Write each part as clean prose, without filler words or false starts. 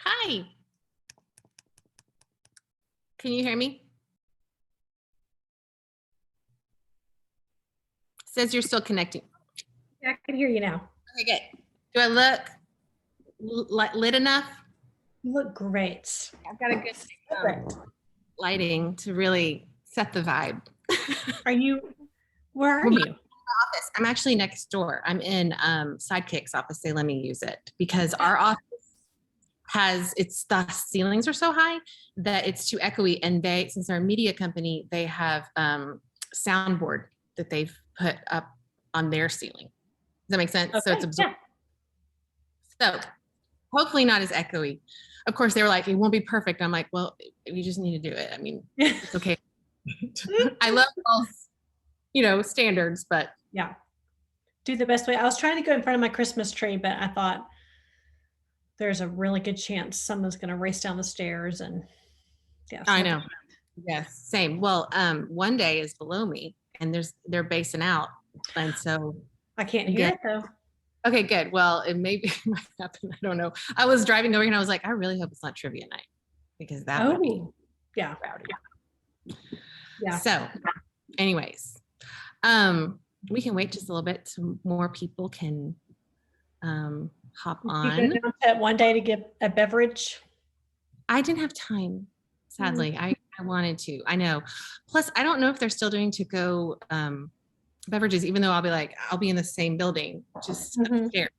Hi. Can you hear me? Says you're still connecting. Yeah, I can hear you now. Okay, good. Do I look lit enough? You look great. I've got a good lighting to really set the vibe. Where are you? Office. I'm actually next door. I'm in Sidekick's office. They let me use it because our office the ceilings are so high that it's too echoey. And since they're a media company, they have soundboard that they've put up on their ceiling. Does that make sense? Okay, So it's absorbed. Yeah. So hopefully not as echoey. Of course, they were like, it won't be perfect. I'm like, well, we just need to do it. I mean, it's okay. I love all, standards, but yeah, do the best way. I was trying to go in front of my Christmas tree, but I thought there's a really good chance someone's going to race down the stairs and yeah. I know. Yes, same. Well, one day is below me and they're basing out. And so I can't hear it though. Okay, good. Well, it might happen. I don't know. I was driving over here and I was like, I really hope it's not trivia night because that would be rowdy. Yeah. So anyways, we can wait just a little bit so more people can hop on. You go down to one day to get a beverage? I didn't have time, sadly. I wanted to. I know. Plus, I don't know if they're still doing to-go beverages, even though I'll be in the same building, just upstairs.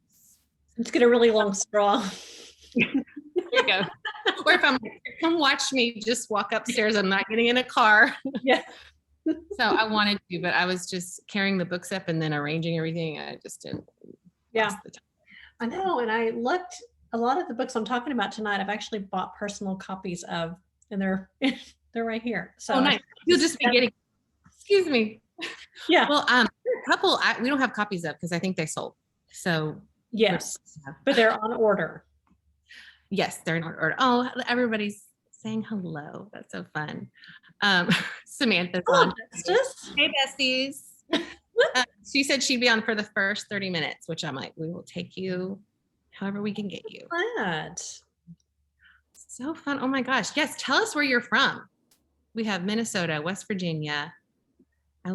Let's get a really long straw. There you go. Or if I'm like, come watch me just walk upstairs, I'm not getting in a car. Yeah. So I wanted to, but I was just carrying the books up and then arranging everything. I just didn't. Yeah. I know. And I looked, a lot of the books I'm talking about tonight, I've actually bought personal copies of, and they're right here. So nice. You'll just be getting, excuse me. Yeah. Well, a couple we don't have copies of because I think they sold. So yes, but they're on order. Yes, they're on order. Oh, everybody's saying hello. That's so fun. Samantha's on. Hey, besties. She said she'd be on for the first 30 minutes, which I'm like, we will take you however we can get you. Glad. So fun. Oh my gosh. Yes. Tell us where you're from. We have Minnesota, West Virginia,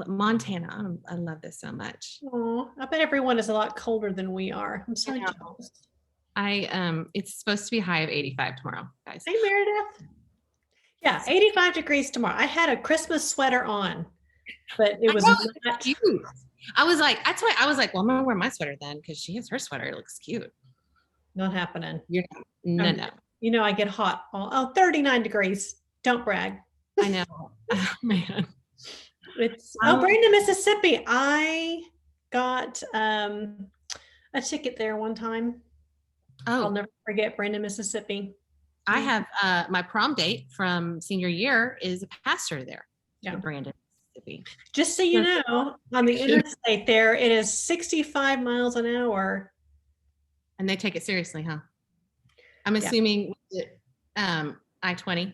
Montana. I love this so much. Oh, I bet everyone is a lot colder than we are. I'm so jealous. It's supposed to be a high of 85 tomorrow, guys. Hey, Meredith. Yeah, 85 degrees tomorrow. I had a Christmas sweater on, but it was not cute. I was like, that's why I was like, well, I'm gonna wear my sweater then because she has her sweater. It looks cute. Not happening. No. You know, I get hot. 39 degrees. Don't brag. I know. Oh, man. It's Brandon, Mississippi. I got a ticket there one time. Oh, I'll never forget Brandon, Mississippi. I have my prom date from senior year is a pastor there. Yeah, Brandon, Mississippi. Just so you know, on the interstate there, it is 65 miles an hour. And they take it seriously, huh? I'm assuming I-20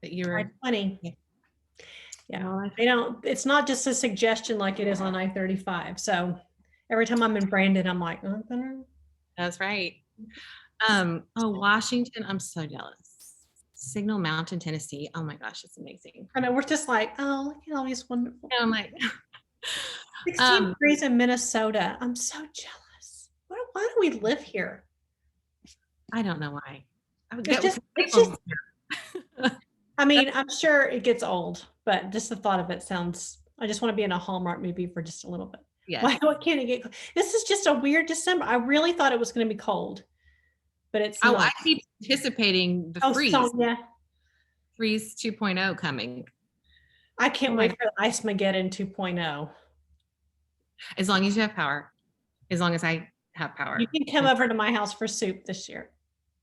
that you were I-20. Yeah, they don't. It's not just a suggestion like it is on I-35. So every time I'm in Brandon, I'm like, that's right. Washington, I'm so jealous. Signal Mountain, Tennessee. Oh my gosh, it's amazing. I know, we're just like, oh, look at all these wonderful. And I'm like 16 degrees in Minnesota. I'm so jealous. Why do we live here? I don't know why. I mean, I'm sure it gets old, but just the thought of it sounds, I just want to be in a Hallmark movie for just a little bit. Yeah. Why can't it get, this is just a weird December. I really thought it was going to be cold, but it's not. I keep anticipating the freeze. Freeze 2.0 coming. I can't wait for the Ice-Mageddon 2.0. As long as you have power. As long as I have power. You can come over to my house for soup this year.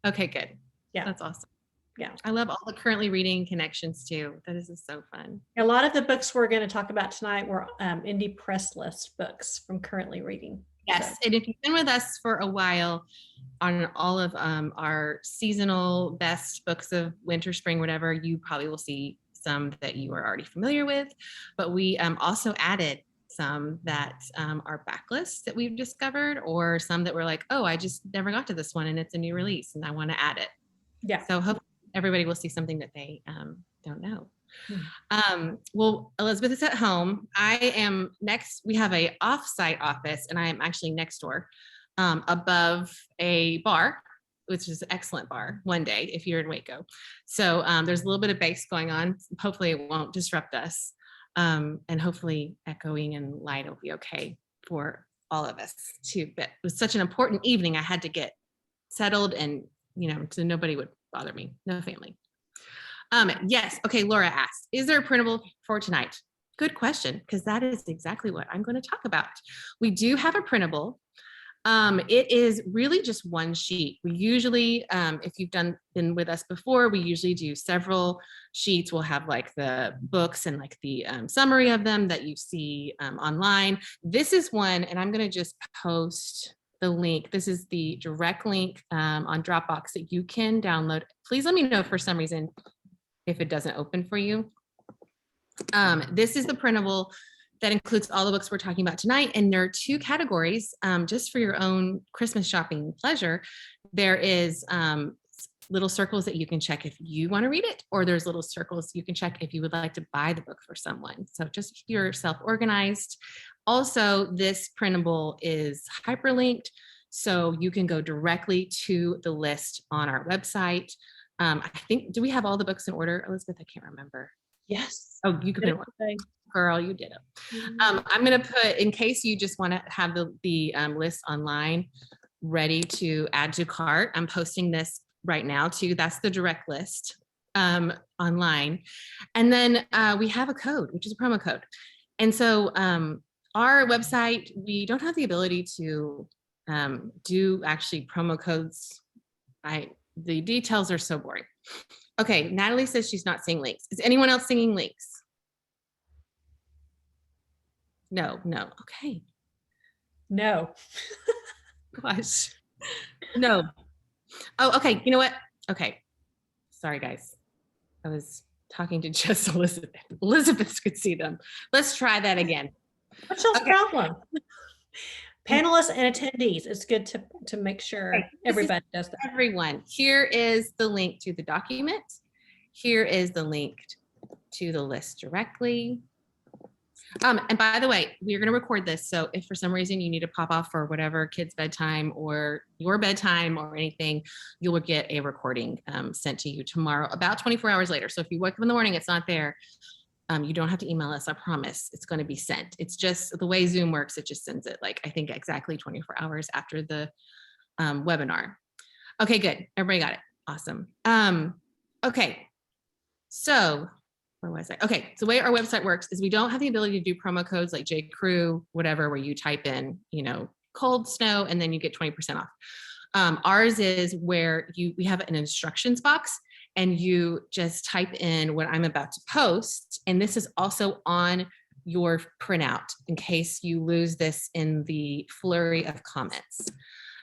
Okay, good. Yeah. That's awesome. Yeah. I love all the currently reading connections too. That is so fun. A lot of the books we're going to talk about tonight were indie press list books from currently reading. Yes. So. And if you've been with us for a while on all of our seasonal best books of winter, spring, whatever, you probably will see some that you are already familiar with. But we also added some that are backlists that we've discovered, or some that we're like, oh, I just never got to this one and it's a new release and I want to add it. Yeah. So hopefully everybody will see something that they don't know. Well, Elizabeth is at home. I am next. We have a offsite office, and I am actually next door, above a bar, which is an excellent bar one day if you're in Waco. So there's a little bit of bass going on. Hopefully it won't disrupt us. And hopefully echoing and light will be okay for all of us too. But it was such an important evening. I had to get settled and, so nobody would bother me, no family. Yes. Okay. Laura asked, is there a printable for tonight? Good question, because that is exactly what I'm going to talk about. We do have a printable. It is really just one sheet. We usually, if you've been with us before, we usually do several sheets. We'll have like the books and like the summary of them that you see online. This is one, and I'm going to just post the link. This is the direct link on Dropbox that you can download. Please let me know for some reason if it doesn't open for you. This is the printable that includes all the books we're talking about tonight. And there are two categories, just for your own Christmas shopping pleasure. There is little circles that you can check if you want to read it, or there's little circles you can check if you would like to buy the book for someone. So just keep yourself organized. Also, this printable is hyperlinked, so you can go directly to the list on our website. I think, do we have all the books in order, Elizabeth? I can't remember. Yes. Oh, you could put it. Girl, you did it. I'm going to put, in case you just want to have the list online ready to add to cart, I'm posting this right now too. That's the direct list online. And then we have a code, which is a promo code. And so our website, we don't have the ability to do actually promo codes. The details are so boring. Okay, Natalie says she's not seeing links. Is anyone else seeing links? No. Okay. No. Gosh. No. Oh, okay. You know what? Okay. Sorry, guys. I was talking to just Elizabeth. Elizabeth could see them. Let's try that again. What's your problem? Panelists and attendees, it's good to make sure everybody does that. Everyone. Here is the link to the document. Here is the link to the list directly. And by the way, we're going to record this. So if for some reason you need to pop off for whatever kid's bedtime or your bedtime or anything, you will get a recording sent to you tomorrow, about 24 hours later. So if you wake up in the morning, it's not there. You don't have to email us. I promise it's going to be sent. It's just the way Zoom works. It just sends it like, I think exactly 24 hours after the webinar. Okay, good. Everybody got it. Awesome. Okay. So where was I? Okay, so the way our website works is we don't have the ability to do promo codes like JCrew, whatever, where you type in, cold snow, and then you get 20% off. Ours is where we have an instructions box and you just type in what I'm about to post. And this is also on your printout in case you lose this in the flurry of comments.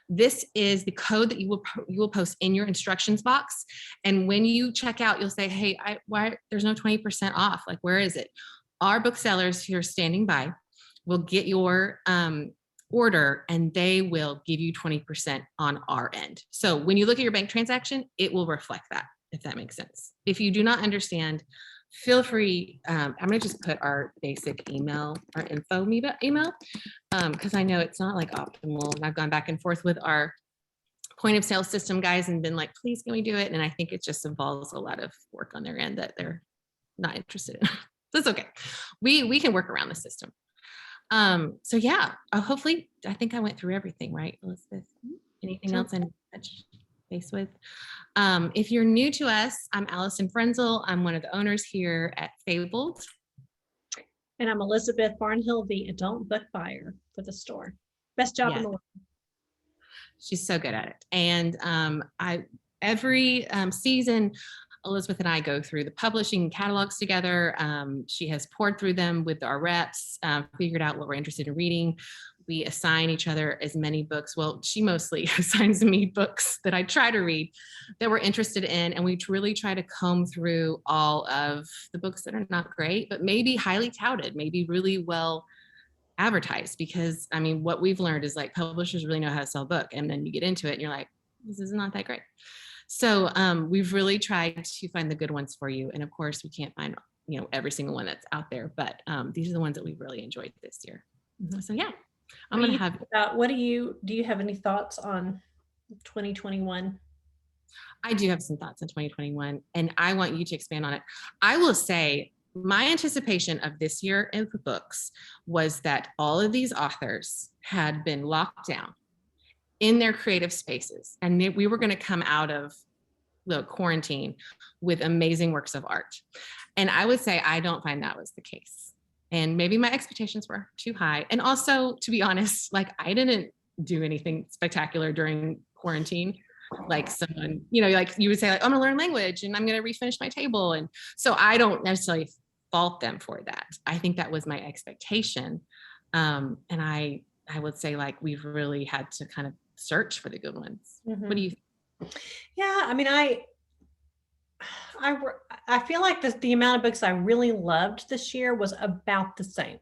This is the code that you will post in your instructions box. And when you check out, you'll say, hey, why there's no 20% off? Like, where is it? Our booksellers who are standing by will get your order and they will give you 20% on our end. So when you look at your bank transaction, it will reflect that, if that makes sense. If you do not understand, feel free. I'm going to just put our basic email, our info email, because I know it's not like optimal. And I've gone back and forth with our point of sale system guys and been like, please, can we do it? And I think it just involves a lot of work on their end that they're not interested in. That's okay. We can work around the system. So yeah, hopefully, I think I went through everything, right, Elizabeth? Anything else I need to touch base with? If you're new to us, I'm Alison Frenzel. I'm one of the owners here at Fabled. And I'm Elizabeth Barnhill, the adult book buyer for the store. Best job in the world. She's so good at it. And every season, Elizabeth and I go through the publishing catalogs together. She has poured through them with our reps, figured out what we're interested in reading. We assign each other as many books. Well, she mostly assigns me books that I try to read that we're interested in. And we really try to comb through all of the books that are not great, but maybe highly touted, maybe really well advertised. Because I mean, what we've learned is like publishers really know how to sell a book. And then you get into it and you're like, this is not that great. So we've really tried to find the good ones for you. And of course, we can't find, every single one that's out there, but these are the ones that we've really enjoyed this year. Mm-hmm. So yeah, I'm going to have. Do you have any thoughts on 2021? I do have some thoughts on 2021, and I want you to expand on it. I will say my anticipation of this year in the books was that all of these authors had been locked down in their creative spaces, and we were going to come out of the quarantine with amazing works of art. And I would say I don't find that was the case. And maybe my expectations were too high. And also, to be honest, like I didn't do anything spectacular during quarantine. Like someone, like you would say, like, I'm gonna learn language and I'm gonna refinish my table. And so I don't necessarily fault them for that. I think that was my expectation. And I would say like we've really had to kind of search for the good ones. Mm-hmm. What do you think? Yeah, I mean, I feel like the amount of books I really loved this year was about the same.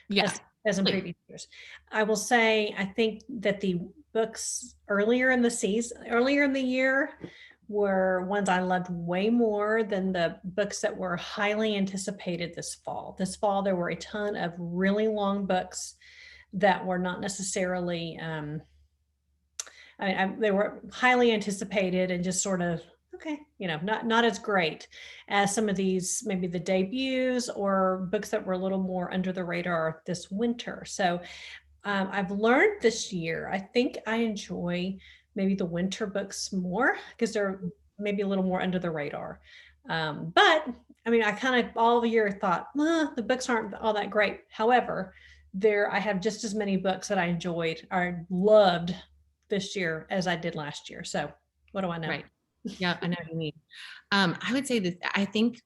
Yeah. As in previous years. I will say, I think that the books earlier in the year were ones I loved way more than the books that were highly anticipated this fall. This fall, there were a ton of really long books that were not necessarily, they were highly anticipated and just sort of, okay, not as great as some of these, maybe the debuts or books that were a little more under the radar this winter. So I've learned this year, I think I enjoy maybe the winter books more because they're maybe a little more under the radar. But I mean, I kind of all year thought, the books aren't all that great. However, I have just as many books that I enjoyed or loved this year as I did last year. So what do I know? Right. Yeah, I know what you mean. I would say that I think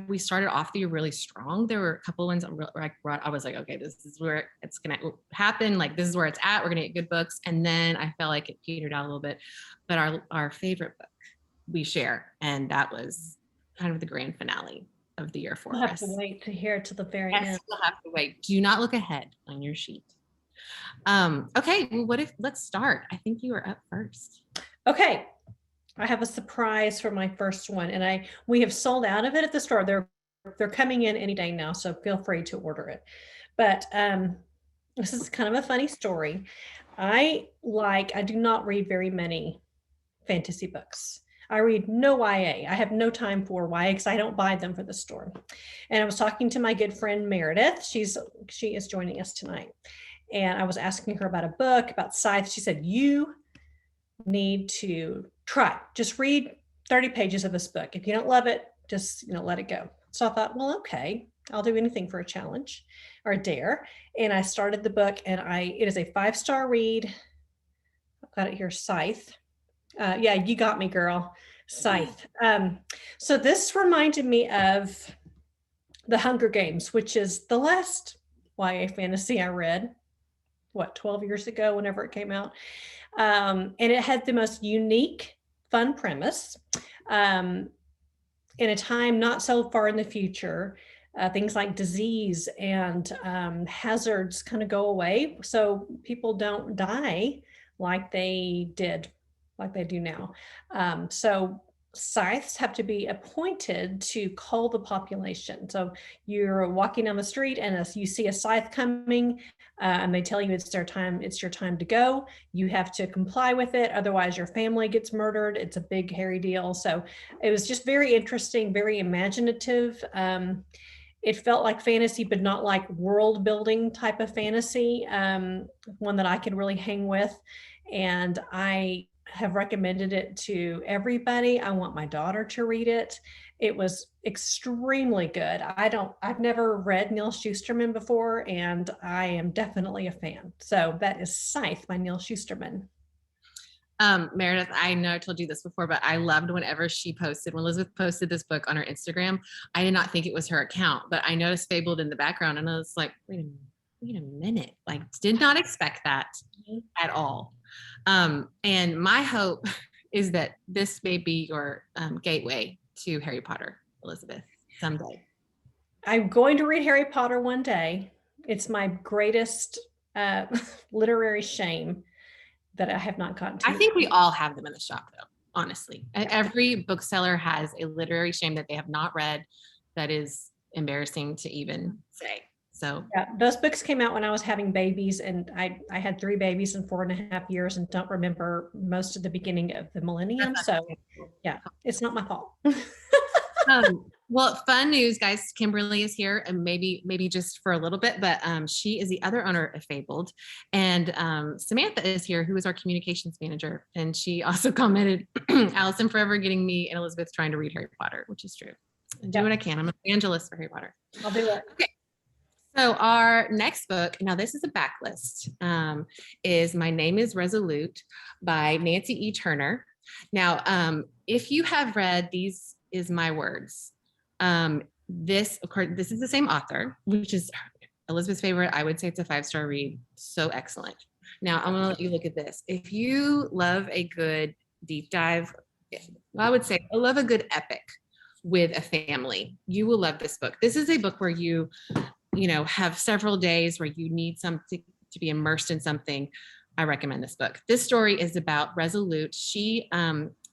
we started off the year really strong. There were a couple ones where I was like, okay, this is where it's going to happen. Like, this is where it's at. We're going to get good books. And then I felt like it petered out a little bit. But our favorite book we share, and that was kind of the grand finale of the year for us. We'll have to wait to hear to the very end. We'll have to wait. Do not look ahead on your sheet. Okay, well, let's start. I think you are up first. Okay. I have a surprise for my first one, and we have sold out of it at the store. They're coming in any day now, so feel free to order it. But this is kind of a funny story. I do not read very many fantasy books. I read no YA. I have no time for YA because I don't buy them for the store. And I was talking to my good friend Meredith. She is joining us tonight. And I was asking her about a book about Scythe. She said, you need to just read 30 pages of this book. If you don't love it, just let it go. So I thought, well, okay, I'll do anything for a challenge or a dare. And I started the book, and it is a 5-star read. I've got it here, Scythe. Yeah, you got me, girl. Scythe. So this reminded me of The Hunger Games, which is the last YA fantasy I read, 12 years ago, whenever it came out. And it had the most unique, fun premise. In a time not so far in the future, things like disease and hazards kind of go away. So people don't die like they do now. So scythes have to be appointed to cull the population. So you're walking down the street and as you see a scythe coming, and they tell you it's your time to go. You have to comply with it. Otherwise your family gets murdered. It's a big, hairy deal. So it was just very interesting, very imaginative. It felt like fantasy, but not like world building type of fantasy, one that I could really hang with. And I have recommended it to everybody. I want my daughter to read it. It was extremely good. I've never read Neal Shusterman before, and I am definitely a fan. So that is Scythe by Neal Shusterman. Meredith, I know I told you this before, but I loved when Elizabeth posted this book on her Instagram. I did not think it was her account, but I noticed Fabled in the background, and I was like, wait a minute, like did not expect that at all. And my hope is that this may be your gateway to Harry Potter, Elizabeth, someday. I'm going to read Harry Potter one day. It's my greatest literary shame that I have not gotten to. I think we all have them in the shop, though. honestly. Every bookseller has a literary shame that they have not read that is embarrassing to even say. So yeah, those books came out when I was having babies, and I had 3 babies in 4.5 years and don't remember most of the beginning of the millennium. So yeah, it's not my fault. Well, fun news, guys. Kimberly is here, and maybe just for a little bit, but she is the other owner of Fabled, and Samantha is here, who is our communications manager, and she also commented, "Alison forever getting me and Elizabeth trying to read Harry Potter," which is true. I do what I can. I'm an evangelist for Harry Potter. I'll do it. Okay. So our next book, now this is a backlist, is My Name is Resolute by Nancy E. Turner. Now, if you have read These Is My Words, this is the same author, which is Elizabeth's favorite. I would say it's a 5-star read. So excellent. Now I'm going to let you look at this. If you love a good deep dive, I would say I love a good epic with a family, you will love this book. This is a book where you have several days where you need something to be immersed in something. I recommend this book. This story is about Resolute. She,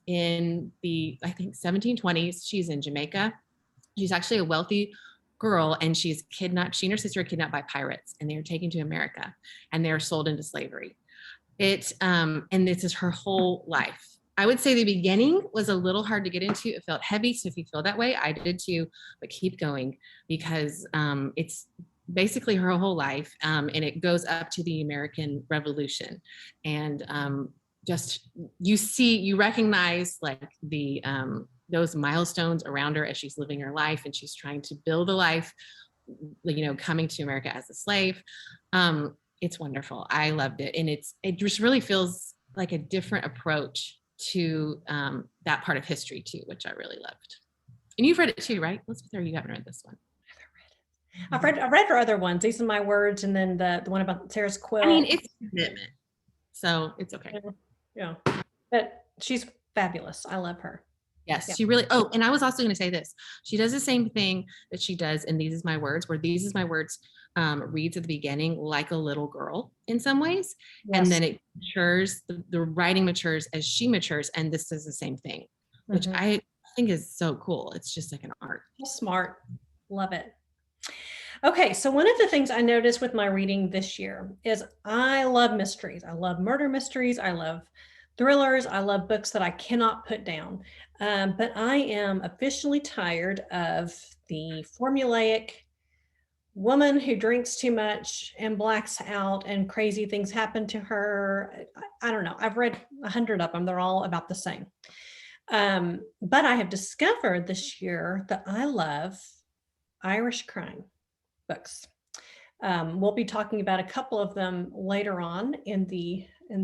in the, I think 1720s, she's in Jamaica. She's actually a wealthy girl, and she's kidnapped. She and her sister are kidnapped by pirates, and they're taken to America, and they're sold into slavery. And this is her whole life. I would say the beginning was a little hard to get into. It felt heavy. So if you feel that way, I did too, but keep going, because it's basically her whole life. And it goes up to the American Revolution. And just, you recognize like the, those milestones around her as she's living her life, and she's trying to build a life, coming to America as a slave. It's wonderful. I loved it. And it just really feels like a different approach to that part of history too, which I really loved. And you've read it too, right? Elizabeth, or you haven't read this one? I've read her other ones. These Are My Words, and then the one about Sarah's quilt. I mean, it's a commitment, so it's okay. Yeah, but she's fabulous. I love her. Yes, yeah. She really. Oh, and I was also going to say this. She does the same thing that she does in These Is My Words, where These Is My Words reads at the beginning like a little girl in some ways, yes. And then it matures. The writing matures as she matures, and this does the same thing, which I think is so cool. It's just like an art. Smart, love it. Okay, so one of the things I noticed with my reading this year is I love mysteries. I love murder mysteries. I love thrillers. I love books that I cannot put down. But I am officially tired of the formulaic woman who drinks too much and blacks out and crazy things happen to her. I don't know. I've read 100 of them. They're all about the same. But I have discovered this year that I love Irish crime books. We'll be talking about a couple of them later on in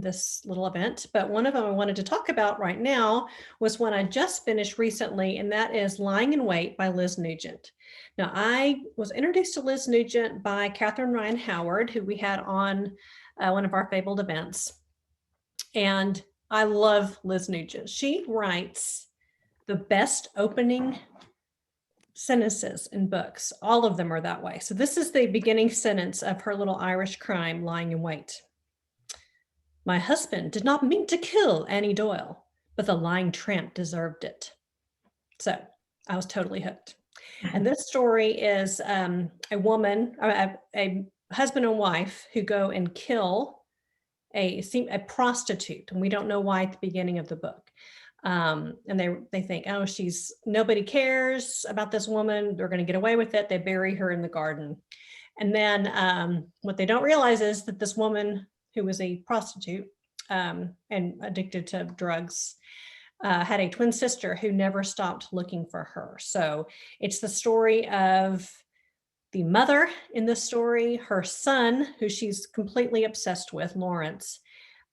this little event, but one of them I wanted to talk about right now was one I just finished recently, and that is Lying in Wait by Liz Nugent. Now, I was introduced to Liz Nugent by Catherine Ryan Howard, who we had on one of our Fabled events, and I love Liz Nugent. She writes the best opening sentences in books. All of them are that way. So this is the beginning sentence of her little Irish crime, Lying in Wait. My husband did not mean to kill Annie Doyle, but the lying tramp deserved it. So I was totally hooked. And this story is a husband and wife who go and kill a prostitute, and we don't know why at the beginning of the book. And they think, oh, nobody cares about this woman. They're going to get away with it. They bury her in the garden. And then what they don't realize is that this woman who was a prostitute and addicted to drugs had a twin sister who never stopped looking for her. So it's the story of the mother in the story, her son, who she's completely obsessed with, Lawrence,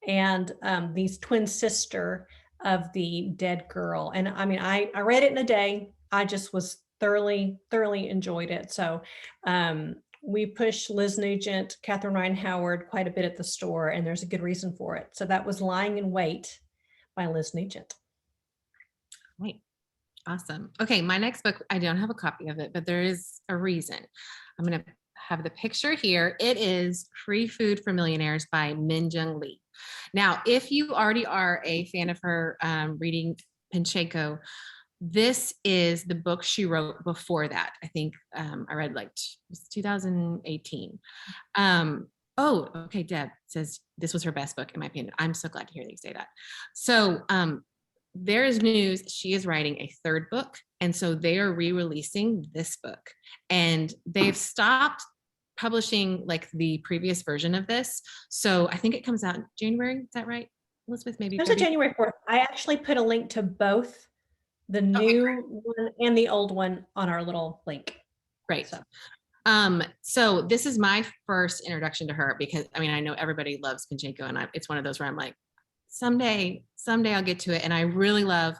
and the twin sister of the dead girl. And I mean, I read it in a day. I just was thoroughly enjoyed it. So we push Liz Nugent, Catherine Ryan Howard quite a bit at the store, and there's a good reason for it. So that was Lying in Wait by Liz Nugent. Right. Awesome. Okay, my next book, I don't have a copy of it, but there is a reason. I'm going to have the picture here. It is Free Food for Millionaires by Min Jung Lee. Now, if you already are a fan of her reading Pacheco, this is the book she wrote before that. I think I read like 2018. Oh, okay. Deb says this was her best book, in my opinion. I'm so glad to hear you say that. So there is news. She is writing a third book. And so they are re-releasing this book. And they've stopped publishing like the previous version of this. So I think it comes out in January. Is that right, Elizabeth? Maybe there's a January 4th. I actually put a link to both the new one and the old one on our little link. Great. So this is my first introduction to her because I mean, I know everybody loves Pacheco, and it's one of those where I'm like, someday I'll get to it. And I really love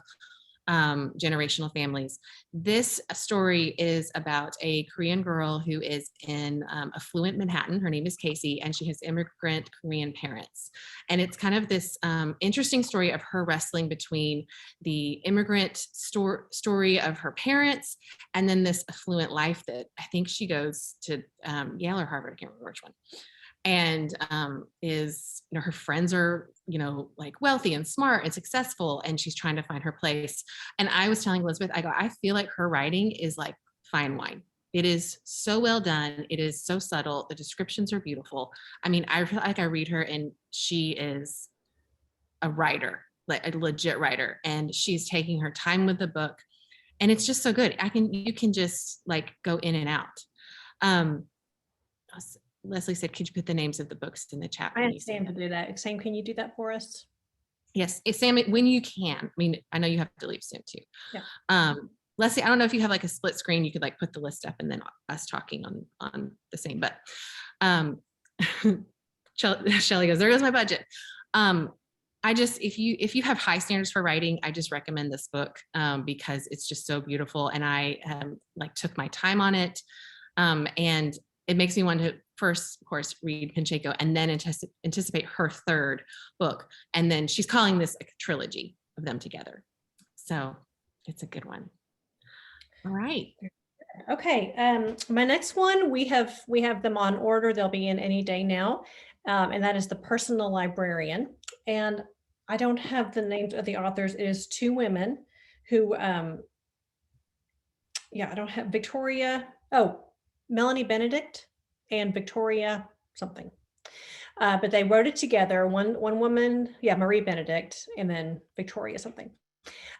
generational families. This story is about a Korean girl who is in affluent Manhattan. Her name is Casey, and she has immigrant Korean parents. And it's kind of this interesting story of her wrestling between the immigrant story of her parents and then this affluent life that I think she goes to Yale or Harvard, I can't remember which one. And is, you know, her friends are, you know, like wealthy and smart and successful, and she's trying to find her place. And I was telling Elizabeth, I feel like her writing is like fine wine. It is so well done. It is so subtle. The descriptions are beautiful. I mean, I feel like I read her and she is a writer, like a legit writer, and she's taking her time with the book, and it's just so good. You can just like go in and out. Leslie said, could you put the names of the books in the chat? I asked Sam to do that. Sam, can you do that for us? Yes, Sam, when you can. I mean, I know you have to leave soon too. Yeah. Leslie, I don't know if you have like a split screen, you could like put the list up and then us talking on the same, but Shelly goes, there goes my budget. I just, if you have high standards for writing, I just recommend this book because it's just so beautiful. And I like took my time on it. And it makes me want to first, of course, read Pacheco and then anticipate her third book. And then she's calling this a trilogy of them together. So it's a good one. All right. Okay. My next one, we have them on order. They'll be in any day now. And that is The Personal Librarian. And I don't have the names of the authors. It is two women who, I don't have Melanie Benedict and Victoria something. But they wrote it together. One woman, Marie Benedict, and then Victoria something.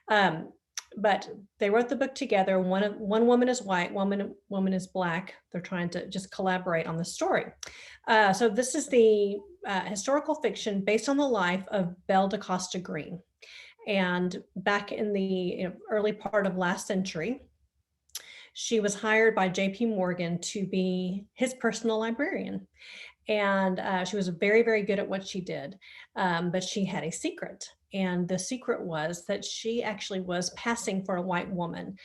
But they wrote the book together. One woman is white, woman is black. They're trying to just collaborate on the story. So this is the historical fiction based on the life of Belle DaCosta Green. And back in the early part of last century, she was hired by J.P. Morgan to be his personal librarian. And she was very, very good at what she did. But she had a secret. And the secret was that she actually was passing for a white woman,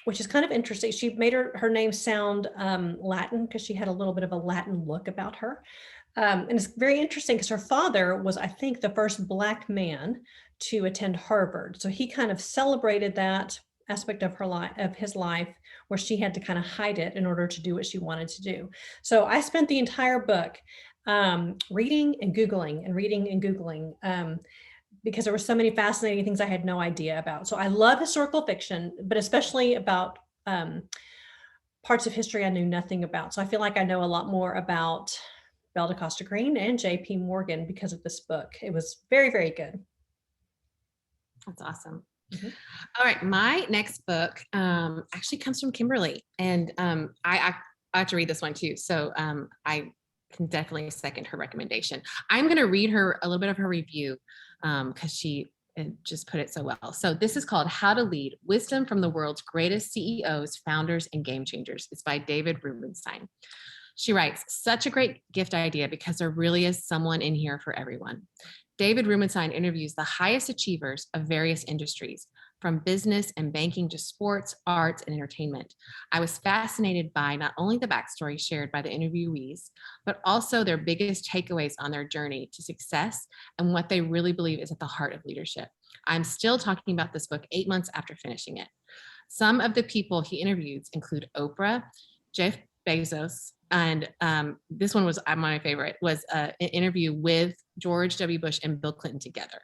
which is kind of interesting. She made her name sound Latin because she had a little bit of a Latin look about her. And it's very interesting because her father was, I think, the first Black man to attend Harvard. So he kind of celebrated that aspect of his life where she had to kind of hide it in order to do what she wanted to do. So I spent the entire book reading and Googling because there were so many fascinating things I had no idea about. So I love historical fiction, but especially about parts of history I knew nothing about. So I feel like I know a lot more about Belle DaCosta Green and J.P. Morgan because of this book. It was very, very good. That's awesome. Mm-hmm. All right, my next book actually comes from Kimberly, and I have to read this one too. So I can definitely second her recommendation. I'm going to read her a little bit of her review because she just put it so well. So this is called How to Lead: Wisdom from the World's Greatest CEOs, Founders, and Game Changers. It's by David Rubenstein. She writes, such a great gift idea because there really is someone in here for everyone. David Rubenstein interviews the highest achievers of various industries, from business and banking to sports, arts, and entertainment. I was fascinated by not only the backstory shared by the interviewees, but also their biggest takeaways on their journey to success and what they really believe is at the heart of leadership. I'm still talking about this book 8 months after finishing it. Some of the people he interviews include Oprah, Jeff Bezos. And this one was my favorite, was an interview with George W. Bush and Bill Clinton together.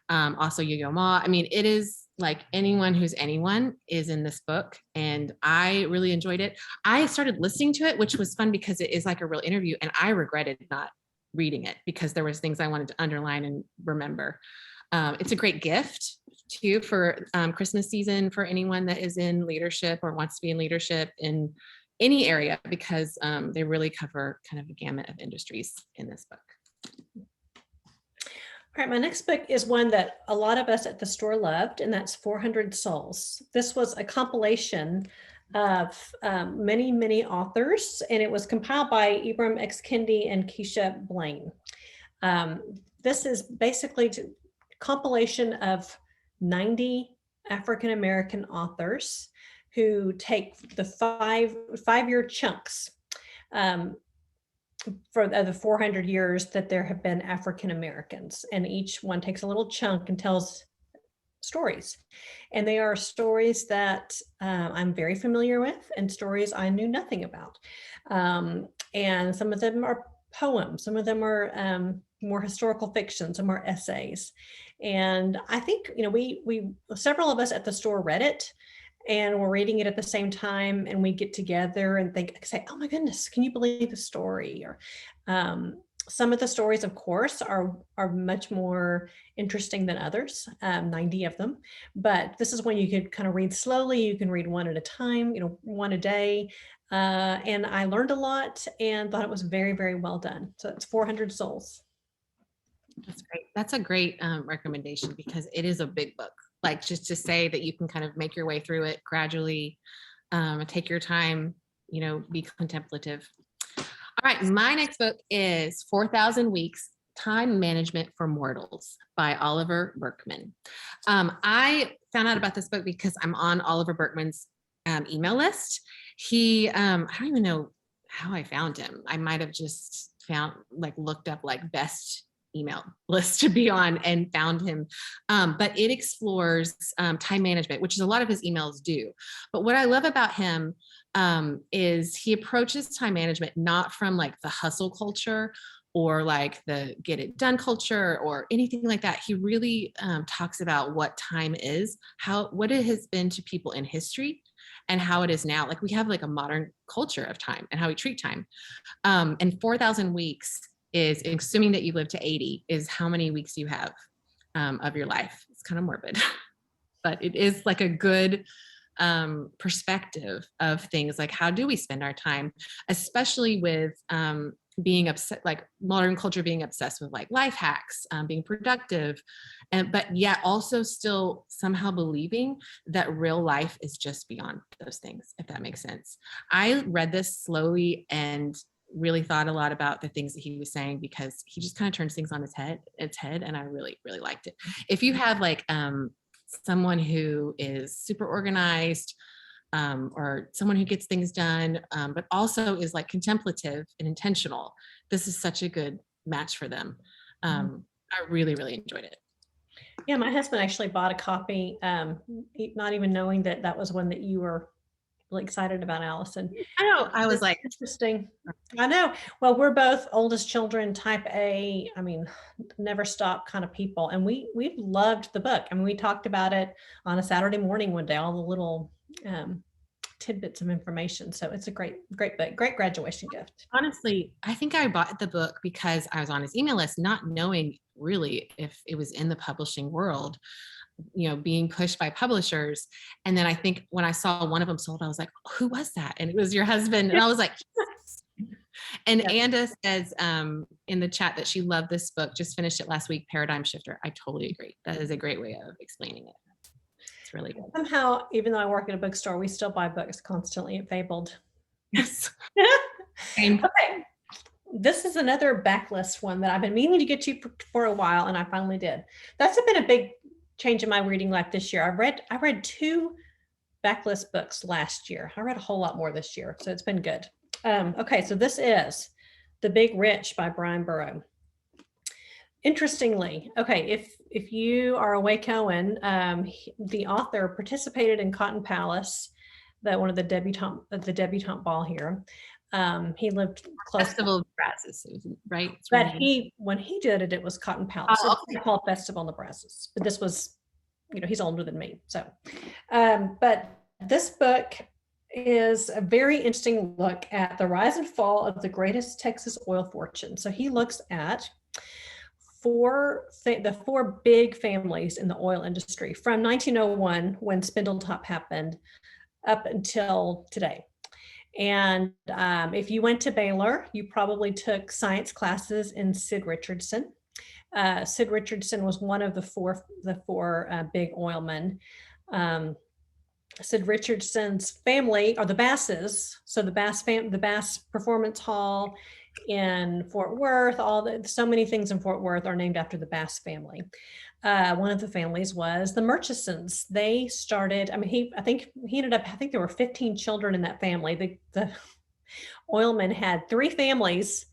Also Yo-Yo Ma. I mean, it is like anyone who's anyone is in this book, and I really enjoyed it. I started listening to it, which was fun because it is like a real interview, and I regretted not reading it because there was things I wanted to underline and remember. It's a great gift too for Christmas season for anyone that is in leadership or wants to be in leadership in any area, because they really cover kind of a gamut of industries in this book. All right, my next book is one that a lot of us at the store loved, and that's 400 Souls. This was a compilation of many, many authors, and it was compiled by Ibram X. Kendi and Keisha Blaine. This is basically a compilation of 90 African-American authors who take the five-year chunks for the 400 years that there have been African Americans, and each one takes a little chunk and tells stories. And they are stories that I'm very familiar with and stories I knew nothing about. And some of them are poems, some of them are more historical fiction, some are essays. And I think, we several of us at the store read it, and we're reading it at the same time, and we get together and say, oh my goodness, can you believe the story? Or some of the stories, of course, are much more interesting than others, 90 of them. But this is one you could kind of read slowly. You can read one at a time, one a day. And I learned a lot and thought it was very, very well done. So it's 400 Souls. That's great. That's a great recommendation, because it is a big book. Like, just to say that you can kind of make your way through it gradually, take your time, be contemplative. All right, my next book is 4,000 Weeks, Time Management for Mortals by Oliver Burkeman. I found out about this book because I'm on Oliver Burkeman's email list. I don't even know how I found him. I might have just looked up best email list to be on and found him. But it explores time management, which is a lot of his emails do. But what I love about him is he approaches time management not from the hustle culture or the get it done culture or anything like that. He really talks about what time is, what it has been to people in history and how it is now. We have a modern culture of time and how we treat time. And 4,000 weeks is, assuming that you live to 80, is how many weeks you have of your life. It's kind of morbid, but it is a good perspective of things, how do we spend our time, especially with being upset, modern culture being obsessed with life hacks, being productive, but yet also still somehow believing that real life is just beyond those things, if that makes sense. I read this slowly and really thought a lot about the things that he was saying, because he just kind of turns things on its head, and I really, really liked it. If you have someone who is super organized, or someone who gets things done, but also is contemplative and intentional, this is such a good match for them. I really, really enjoyed it. Yeah, my husband actually bought a copy, not even knowing that was one that you were really excited about, Allison. I know. I was interesting. I know. Well, we're both oldest children, type A, never stop kind of people. And we loved the book. We talked about it on a Saturday morning one day, all the little tidbits of information. So it's a great book, great graduation gift. Honestly, I think I bought the book because I was on his email list, not knowing really if it was in the publishing world, being pushed by publishers. And then I think when I saw one of them sold, I was like, who was that? And it was your husband. And I was like, yes. And Anda says in the chat that she loved this book, just finished it last week, Paradigm Shifter. I totally agree. That is a great way of explaining it. It's really good. Somehow, even though I work at a bookstore, we still buy books constantly at Fabled. Yes. Okay. This is another backlist one that I've been meaning to get to for a while, and I finally did. That's been a big change in my reading life this year. I read 2 backlist books last year. I read a whole lot more this year, so it's been good. Okay, so this is The Big Rich by Brian Burrow. Interestingly, okay, if you are a Wacoan, the author participated in Cotton Palace one of the debutante ball here. He lived close. Festival of Brazos, right? But when he did it, it was Cotton Palace. Oh, okay. It's called Festival of Brazos. But this was, he's older than me. So, but this book is a very interesting look at the rise and fall of the greatest Texas oil fortune. So he looks at the four big families in the oil industry from 1901, when Spindletop happened, up until today. And if you went to Baylor, you probably took science classes in Sid Richardson. Sid Richardson was one of the four big oilmen. Sid Richardson's family are the Basses. So the Bass Performance Hall in Fort Worth, so many things in Fort Worth are named after the Bass family. One of the families was the Murchisons. They started, I think there were 15 children in that family. The oilmen had 3 families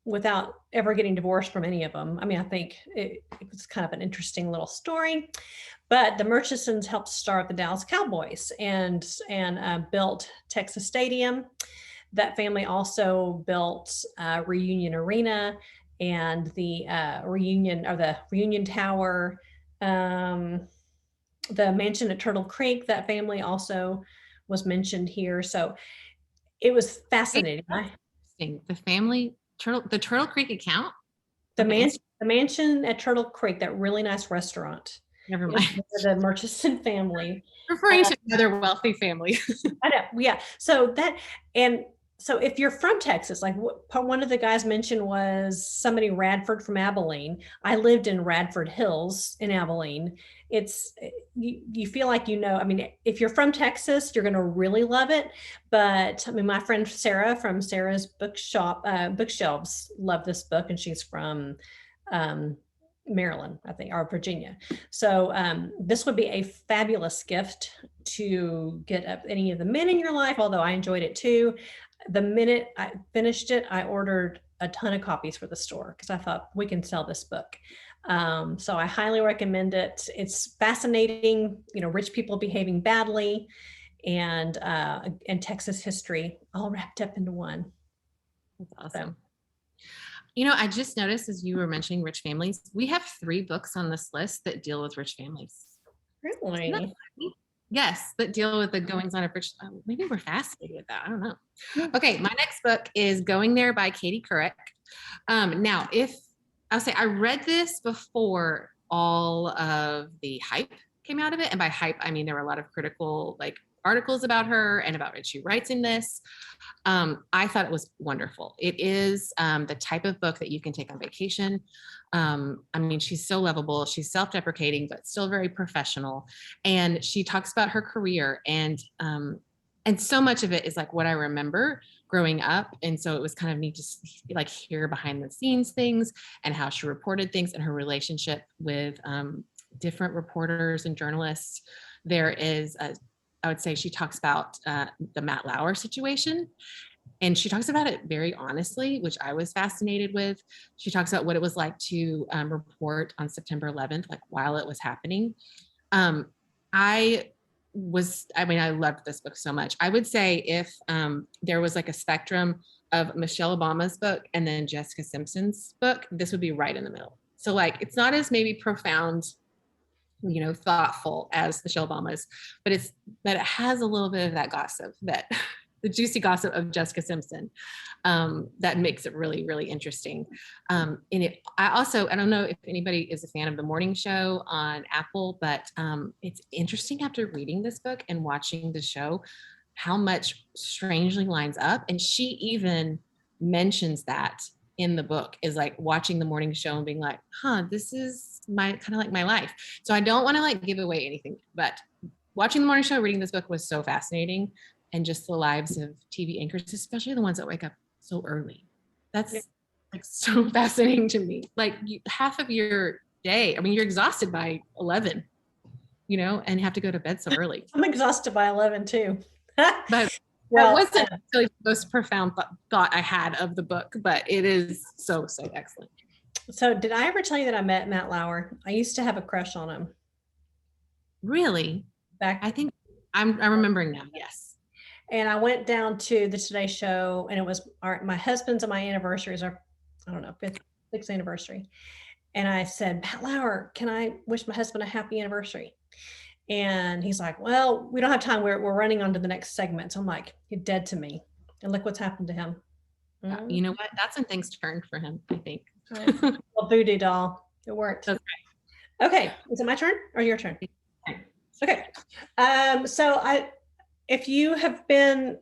without ever getting divorced from any of them. I think it was kind of an interesting little story. But the Murchisons helped start the Dallas Cowboys and built Texas Stadium. That family also built Reunion Arena and the Reunion Tower, the mansion at Turtle Creek. That family also was mentioned here. So it was fascinating. The family the Turtle Creek account. The mansion at Turtle Creek, that really nice restaurant. Never mind. The Murchison family. Referring to another wealthy family. I know. Yeah. So if you're from Texas, like one of the guys mentioned was somebody Radford from Abilene. I lived in Radford Hills in Abilene. It's you feel like if you're from Texas, you're going to really love it. But my friend Sarah from Sarah's Bookshelves loved this book, and she's from Maryland, I think, or Virginia. So this would be a fabulous gift to get up any of the men in your life, although I enjoyed it too. The minute I finished it, I ordered a ton of copies for the store because I thought we can sell this book. So I highly recommend it. It's fascinating, rich people behaving badly and Texas history all wrapped up into one. That's awesome. So. I just noticed as you were mentioning rich families, we have 3 books on this list that deal with rich families. Really? Yes, that deal with the goings on of rich. Maybe we're fascinated with that. I don't know. Okay, my next book is Going There by Katie Couric. Now, I'll say I read this before all of the hype came out of it. And by hype, I mean there were a lot of critical articles about her and about what she writes in this. I thought it was wonderful. It is the type of book that you can take on vacation. She's so lovable. She's self-deprecating, but still very professional. And she talks about her career and so much of it is like what I remember growing up. And so it was kind of neat to hear behind the scenes things and how she reported things and her relationship with different reporters and journalists. There is I would say she talks about the Matt Lauer situation. And she talks about it very honestly, which I was fascinated with. She talks about what it was like to report on September 11th, while it was happening. I loved this book so much. I would say if there was a spectrum of Michelle Obama's book and then Jessica Simpson's book, this would be right in the middle. So it's not as maybe profound, thoughtful as Michelle Obama's, but it has a little bit of that gossip, the juicy gossip of Jessica Simpson, that makes it really, really interesting. I don't know if anybody is a fan of The Morning Show on Apple, but it's interesting after reading this book and watching the show, how much strangely lines up. And she even mentions that in the book is watching The Morning Show and being like, this is my life. So I don't want to give away anything, but watching The Morning Show, reading this book was so fascinating. And just the lives of TV anchors, especially the ones that wake up so early. That's so fascinating to me. Half of your day, you're exhausted by 11, and have to go to bed so early. I'm exhausted by 11 too. But that wasn't really the most profound thought I had of the book, but it is so, so excellent. So did I ever tell you that I met Matt Lauer? I used to have a crush on him. Really? I think I'm remembering now. Yes. And I went down to the Today Show, and it was my husband's and my anniversaries are, I don't know, sixth anniversary. And I said, Pat Lauer, can I wish my husband a happy anniversary? And he's like, well, we don't have time. We're running on to the next segment. So I'm like, you're dead to me. And look what's happened to him. You know what? That's when things turned for him, I think. Well, voodoo doll. It worked. Okay. Okay. Is it my turn or your turn? Okay. So if you have been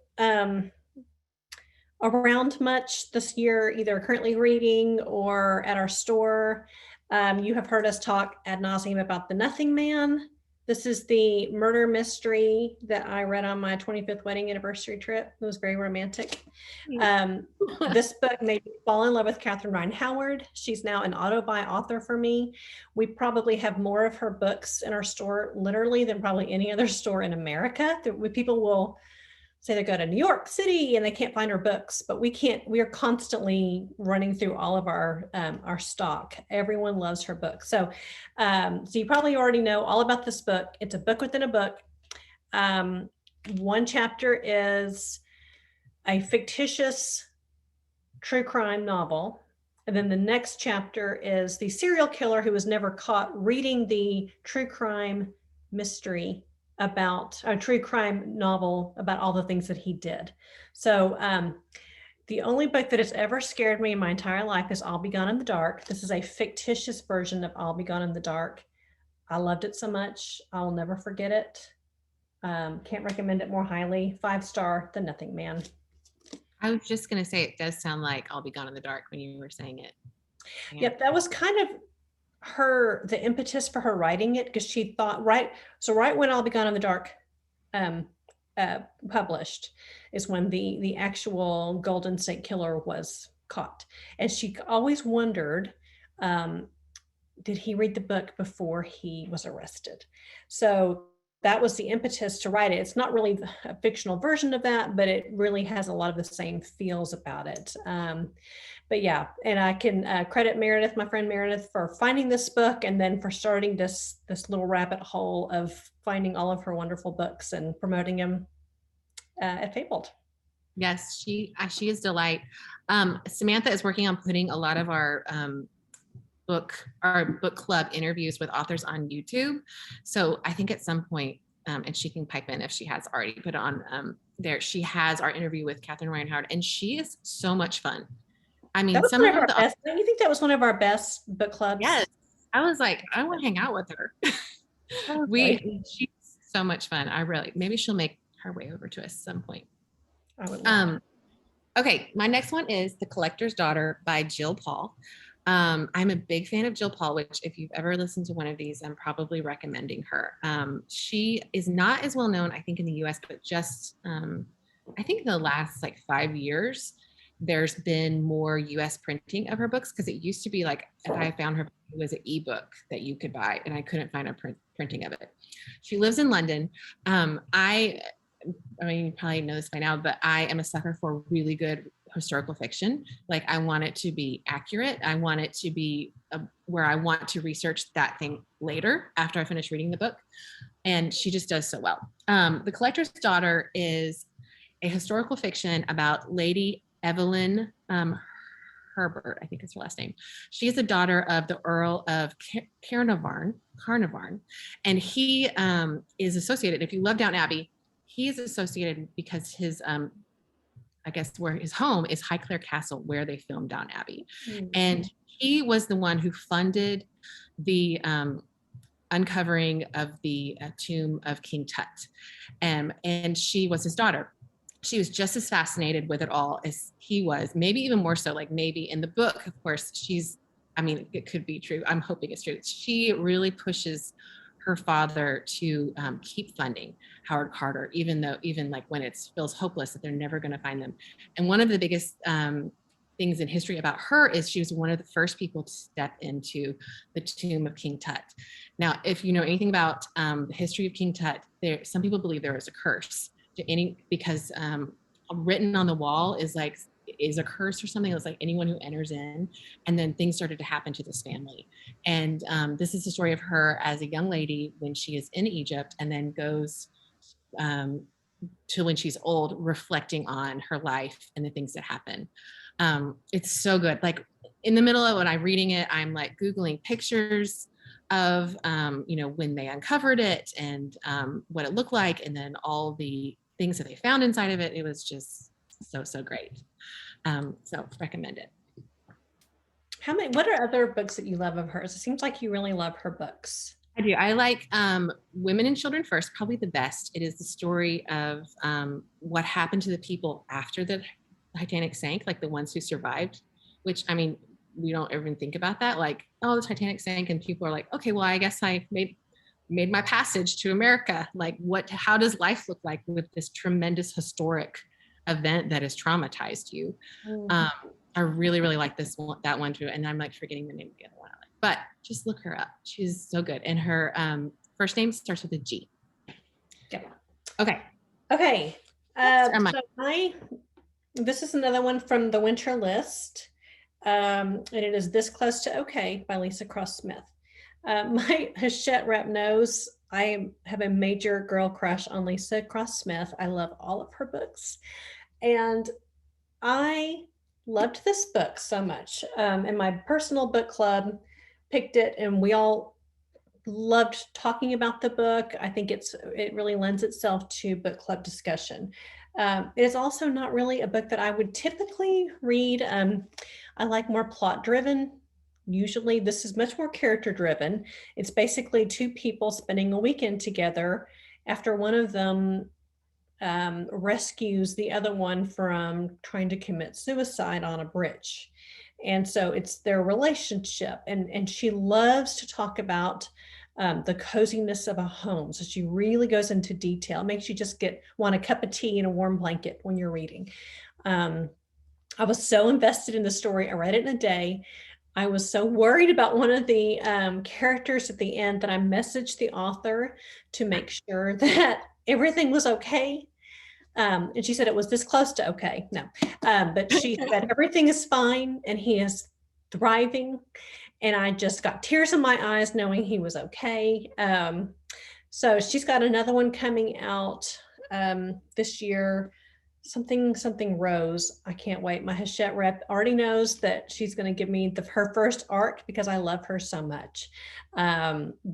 around much this year, either currently reading or at our store, you have heard us talk ad nauseum about The Nothing Man. This is the murder mystery that I read on my 25th wedding anniversary trip. It was very romantic. This book made me fall in love with Catherine Ryan Howard. She's now an auto-buy author for me. We probably have more of her books in our store, literally, than probably any other store in America. People will say they go to New York City and they can't find our books, but we are constantly running through all of our stock. Everyone loves her book. So you probably already know all about this book. It's a book within a book. One chapter is a fictitious true crime novel. And then the next chapter is the serial killer who was never caught reading the true crime mystery about a true crime novel about all the things that he did. So the only book that has ever scared me in my entire life is All Be Gone in the Dark. This is a fictitious version of All Be Gone in the Dark. I loved it so much. I'll never forget it. Can't recommend it more highly. 5-star, The Nothing Man. I was just going to say, it does sound like I'll Be Gone in the Dark when you were saying it. Yeah. Yep, that was kind of the impetus for her writing it, because she thought right when I'll Be Gone in the Dark published is when the actual Golden State Killer was caught, and she always wondered, did he read the book before he was arrested? So that was the impetus to write it. It's not really a fictional version of that, but it really has a lot of the same feels about it. But yeah, and I can credit Meredith, my friend Meredith, for finding this book and then for starting this little rabbit hole of finding all of her wonderful books and promoting them at Fabled. Yes, she is delight. Samantha is working on putting a lot of our book club interviews with authors on YouTube. So I think at some point, and she can pipe in if she has already put on there, she has our interview with Catherine Ryan Howard, and she is so much fun. I mean, some of our best. Don't you think that was one of our best book clubs? Yes. I was like, I want to hang out with her. She's so much fun. Maybe she'll make her way over to us at some point. I would love Okay, my next one is The Collector's Daughter by Jill Paul. I'm a big fan of Jill Paul, which if you've ever listened to one of these, I'm probably recommending her. She is not as well known, I think, in the US, but just, I think the last 5 years, there's been more US printing of her books, because it used to be like, if I found her, it was an ebook that you could buy, and I couldn't find a printing of it. She lives in London. I mean, you probably know this by now, but I am a sucker for really good historical fiction. I want it to be accurate. I want it to be where I want to research that thing later after I finish reading the book. And she just does so well. The Collector's Daughter is a historical fiction about Lady Evelyn Herbert, I think is her last name. She is the daughter of the Earl of Carnarvon, and he is associated, if you love Downton Abbey, he is associated because his, I guess where his home is Highclere Castle, where they filmed Downton Abbey. Mm-hmm. And he was the one who funded the uncovering of the tomb of King Tut. And she was his daughter. She was just as fascinated with it all as he was, maybe even more so. Maybe in the book, of course, it could be true. I'm hoping it's true. She really pushes her father to keep funding Howard Carter, even when it feels hopeless that they're never going to find them. And one of the biggest things in history about her is she was one of the first people to step into the tomb of King Tut. Now, if you know anything about the history of King Tut, some people believe there was a curse because written on the wall is a curse or something. It was anyone who enters in, and then things started to happen to this family. And this is the story of her as a young lady when she is in Egypt, and then goes to when she's old, reflecting on her life and the things that happen. It's so good. Like in the middle of when I'm reading it, I'm like Googling pictures of, when they uncovered it and what it looked like, and then all the things that they found inside of it. It was just so great. So recommend it. What are other books that you love of hers? It seems like you really love her books. I do. I like Women and Children First, probably the best. It is the story of what happened to the people after the Titanic sank, like the ones who survived, which, I mean, we don't even think about that. Like, oh, the Titanic sank and people are like, okay, well, I guess I made my passage to America. Like how does life look like with this tremendous historic event that has traumatized you? I really, really like that one too. And I'm like forgetting the name of the other one. But just look her up. She's so good. And her first name starts with a G. Yeah. Okay. This is another one from the winter list. And it is This Close to Okay by Lisa Cross Smith. My Hachette rep knows I have a major girl crush on Lisa Cross Smith. I love all of her books. And I loved this book so much. And my personal book club picked it, and we all loved talking about the book. I think it really lends itself to book club discussion. It is also not really a book that I would typically read. I like more plot driven. Usually this is much more character driven. It's basically two people spending a weekend together after one of them rescues the other one from trying to commit suicide on a bridge. And so it's their relationship. And she loves to talk about the coziness of a home. So she really goes into detail, makes you just want a cup of tea and a warm blanket when you're reading. I was so invested in the story. I read it in a day. I was so worried about one of the characters at the end that I messaged the author to make sure that everything was okay. And she said it was this close to okay. No, but she said everything is fine and he is thriving. And I just got tears in my eyes knowing he was okay. So she's got another one coming out this year. Something Rose. I can't wait. My Hachette rep already knows that she's going to give me her first arc because I love her so much.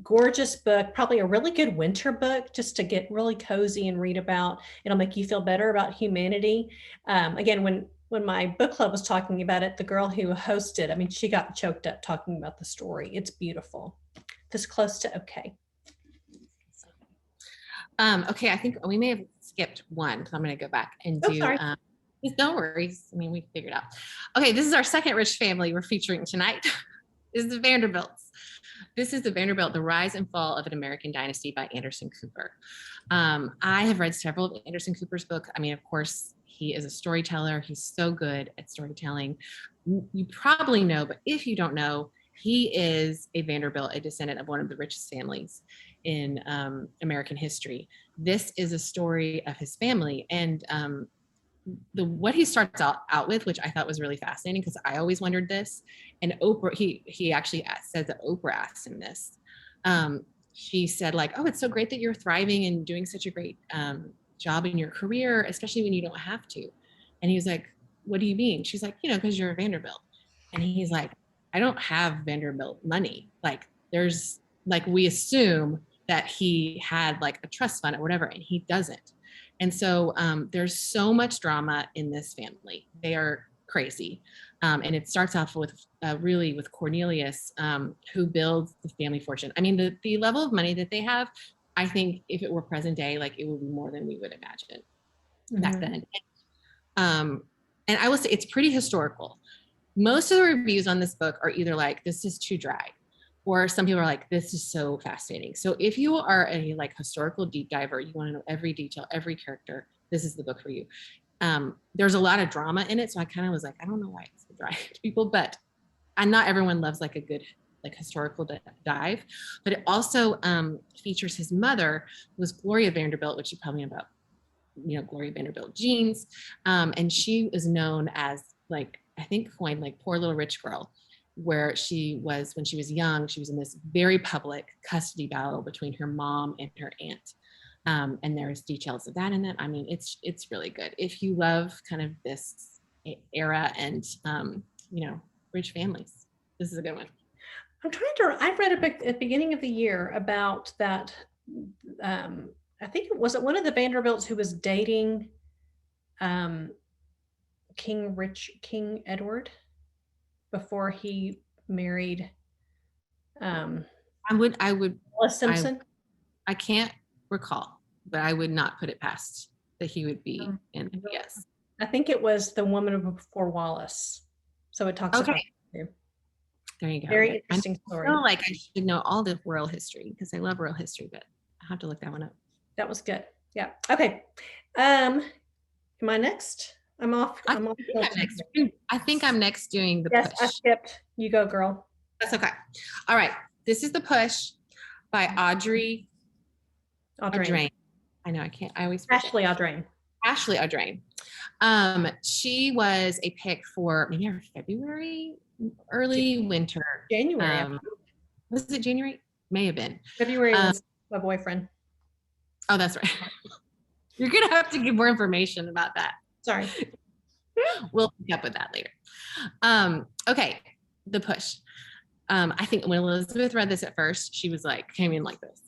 Gorgeous book, probably a really good winter book just to get really cozy and read about. It'll make you feel better about humanity. Again, when my book club was talking about it, the girl who hosted, I mean, she got choked up talking about the story. It's beautiful. This Close to Okay. Okay, I think we may have skipped one, so I'm going to go back and do. No worries. I mean, we figured out. Okay, this is our second rich family we're featuring tonight. This is the Vanderbilts. This is the Vanderbilt: The Rise and Fall of an American Dynasty by Anderson Cooper. I have read several of Anderson Cooper's books. I mean, of course, he is a storyteller. He's so good at storytelling. You probably know, but if you don't know, he is a Vanderbilt, a descendant of one of the richest families in American history. This is a story of his family, and what he starts out with, which I thought was really fascinating because I always wondered this. And Oprah, he actually says that Oprah asked him this. She said, like, "Oh, it's so great that you're thriving and doing such a great job in your career, especially when you don't have to." And he was like, "What do you mean?" She's like, "Because you're a Vanderbilt." And he's like, "I don't have Vanderbilt money. Like, there's like, we assume that he had like a trust fund or whatever, and he doesn't." And so there's so much drama in this family. They are crazy. And it starts off with really with Cornelius, who builds the family fortune. I mean, the level of money that they have, I think if it were present day, like it would be more than we would imagine back then. And I will say it's pretty historical. Most of the reviews on this book are either like, this is too dry, or some people are like, this is so fascinating. So if you are a like historical deep diver, you want to know every detail, every character, this is the book for you. There's a lot of drama in it. So I kind of was like, I don't know why it's so dry to people, but not everyone loves like a good like historical dive. But it also features his mother, who was Gloria Vanderbilt, which you probably know about, Gloria Vanderbilt jeans. And she is known as like, I think coined like poor little rich girl, where she was, when she was young, she was in this very public custody battle between her mom and her aunt. And there's details of that in it. I mean, it's really good. If you love kind of this era and, rich families, this is a good one. I read a book at the beginning of the year about that. I think it was one of the Vanderbilts who was dating King Edward before he married I would Alice Simpson. I can't recall, but I would not put it past that he would be in it. Yes. I think it was The Woman Before Wallace. So it talks about it. There you go. Very interesting story. I feel like I should know all the royal history because I love royal history, but I have to look that one up. That was good. Yeah. Okay. Am I next? I'm off. I think I'm next doing the push. I skipped. You go, girl. That's okay. All right. This is The Push by Audrey Audrain. I know I can't. I always forget. Ashley Audrain. She was a pick for maybe February, early winter. January. Was it January? May have been. February was my boyfriend. Oh, that's right. You're gonna have to give more information about that. Sorry. We'll pick up with that later. Okay, The Push. I think when Elizabeth read this at first, she was like, came in like this.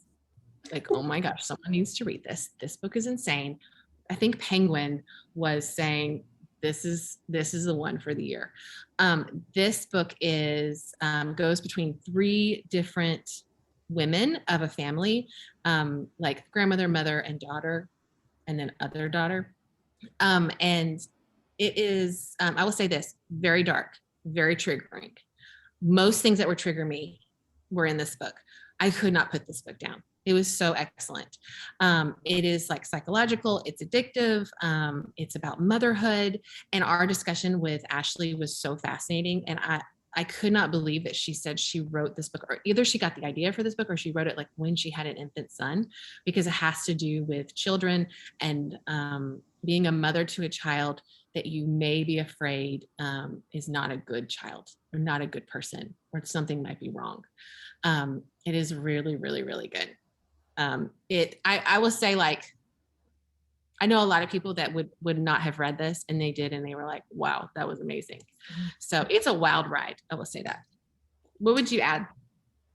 Like, oh my gosh, someone needs to read this. This book is insane. I think Penguin was saying this is the one for the year. This book is goes between 3 different women of a family, like grandmother, mother, and daughter, and then other daughter. And it is, I will say this, very dark, very triggering. Most things that would trigger me were in this book. I could not put this book down. It was so excellent. It is like psychological, it's addictive, it's about motherhood. And our discussion with Ashley was so fascinating. And I could not believe that she said she wrote this book, or either she got the idea for this book or she wrote it like when she had an infant son, because it has to do with children and being a mother to a child that you may be afraid is not a good child or not a good person, or something might be wrong. It is really, really, really good. I will say, like, I know a lot of people that would not have read this, and they did, and they were like, wow, that was amazing. So it's a wild ride. I will say that. What would you add?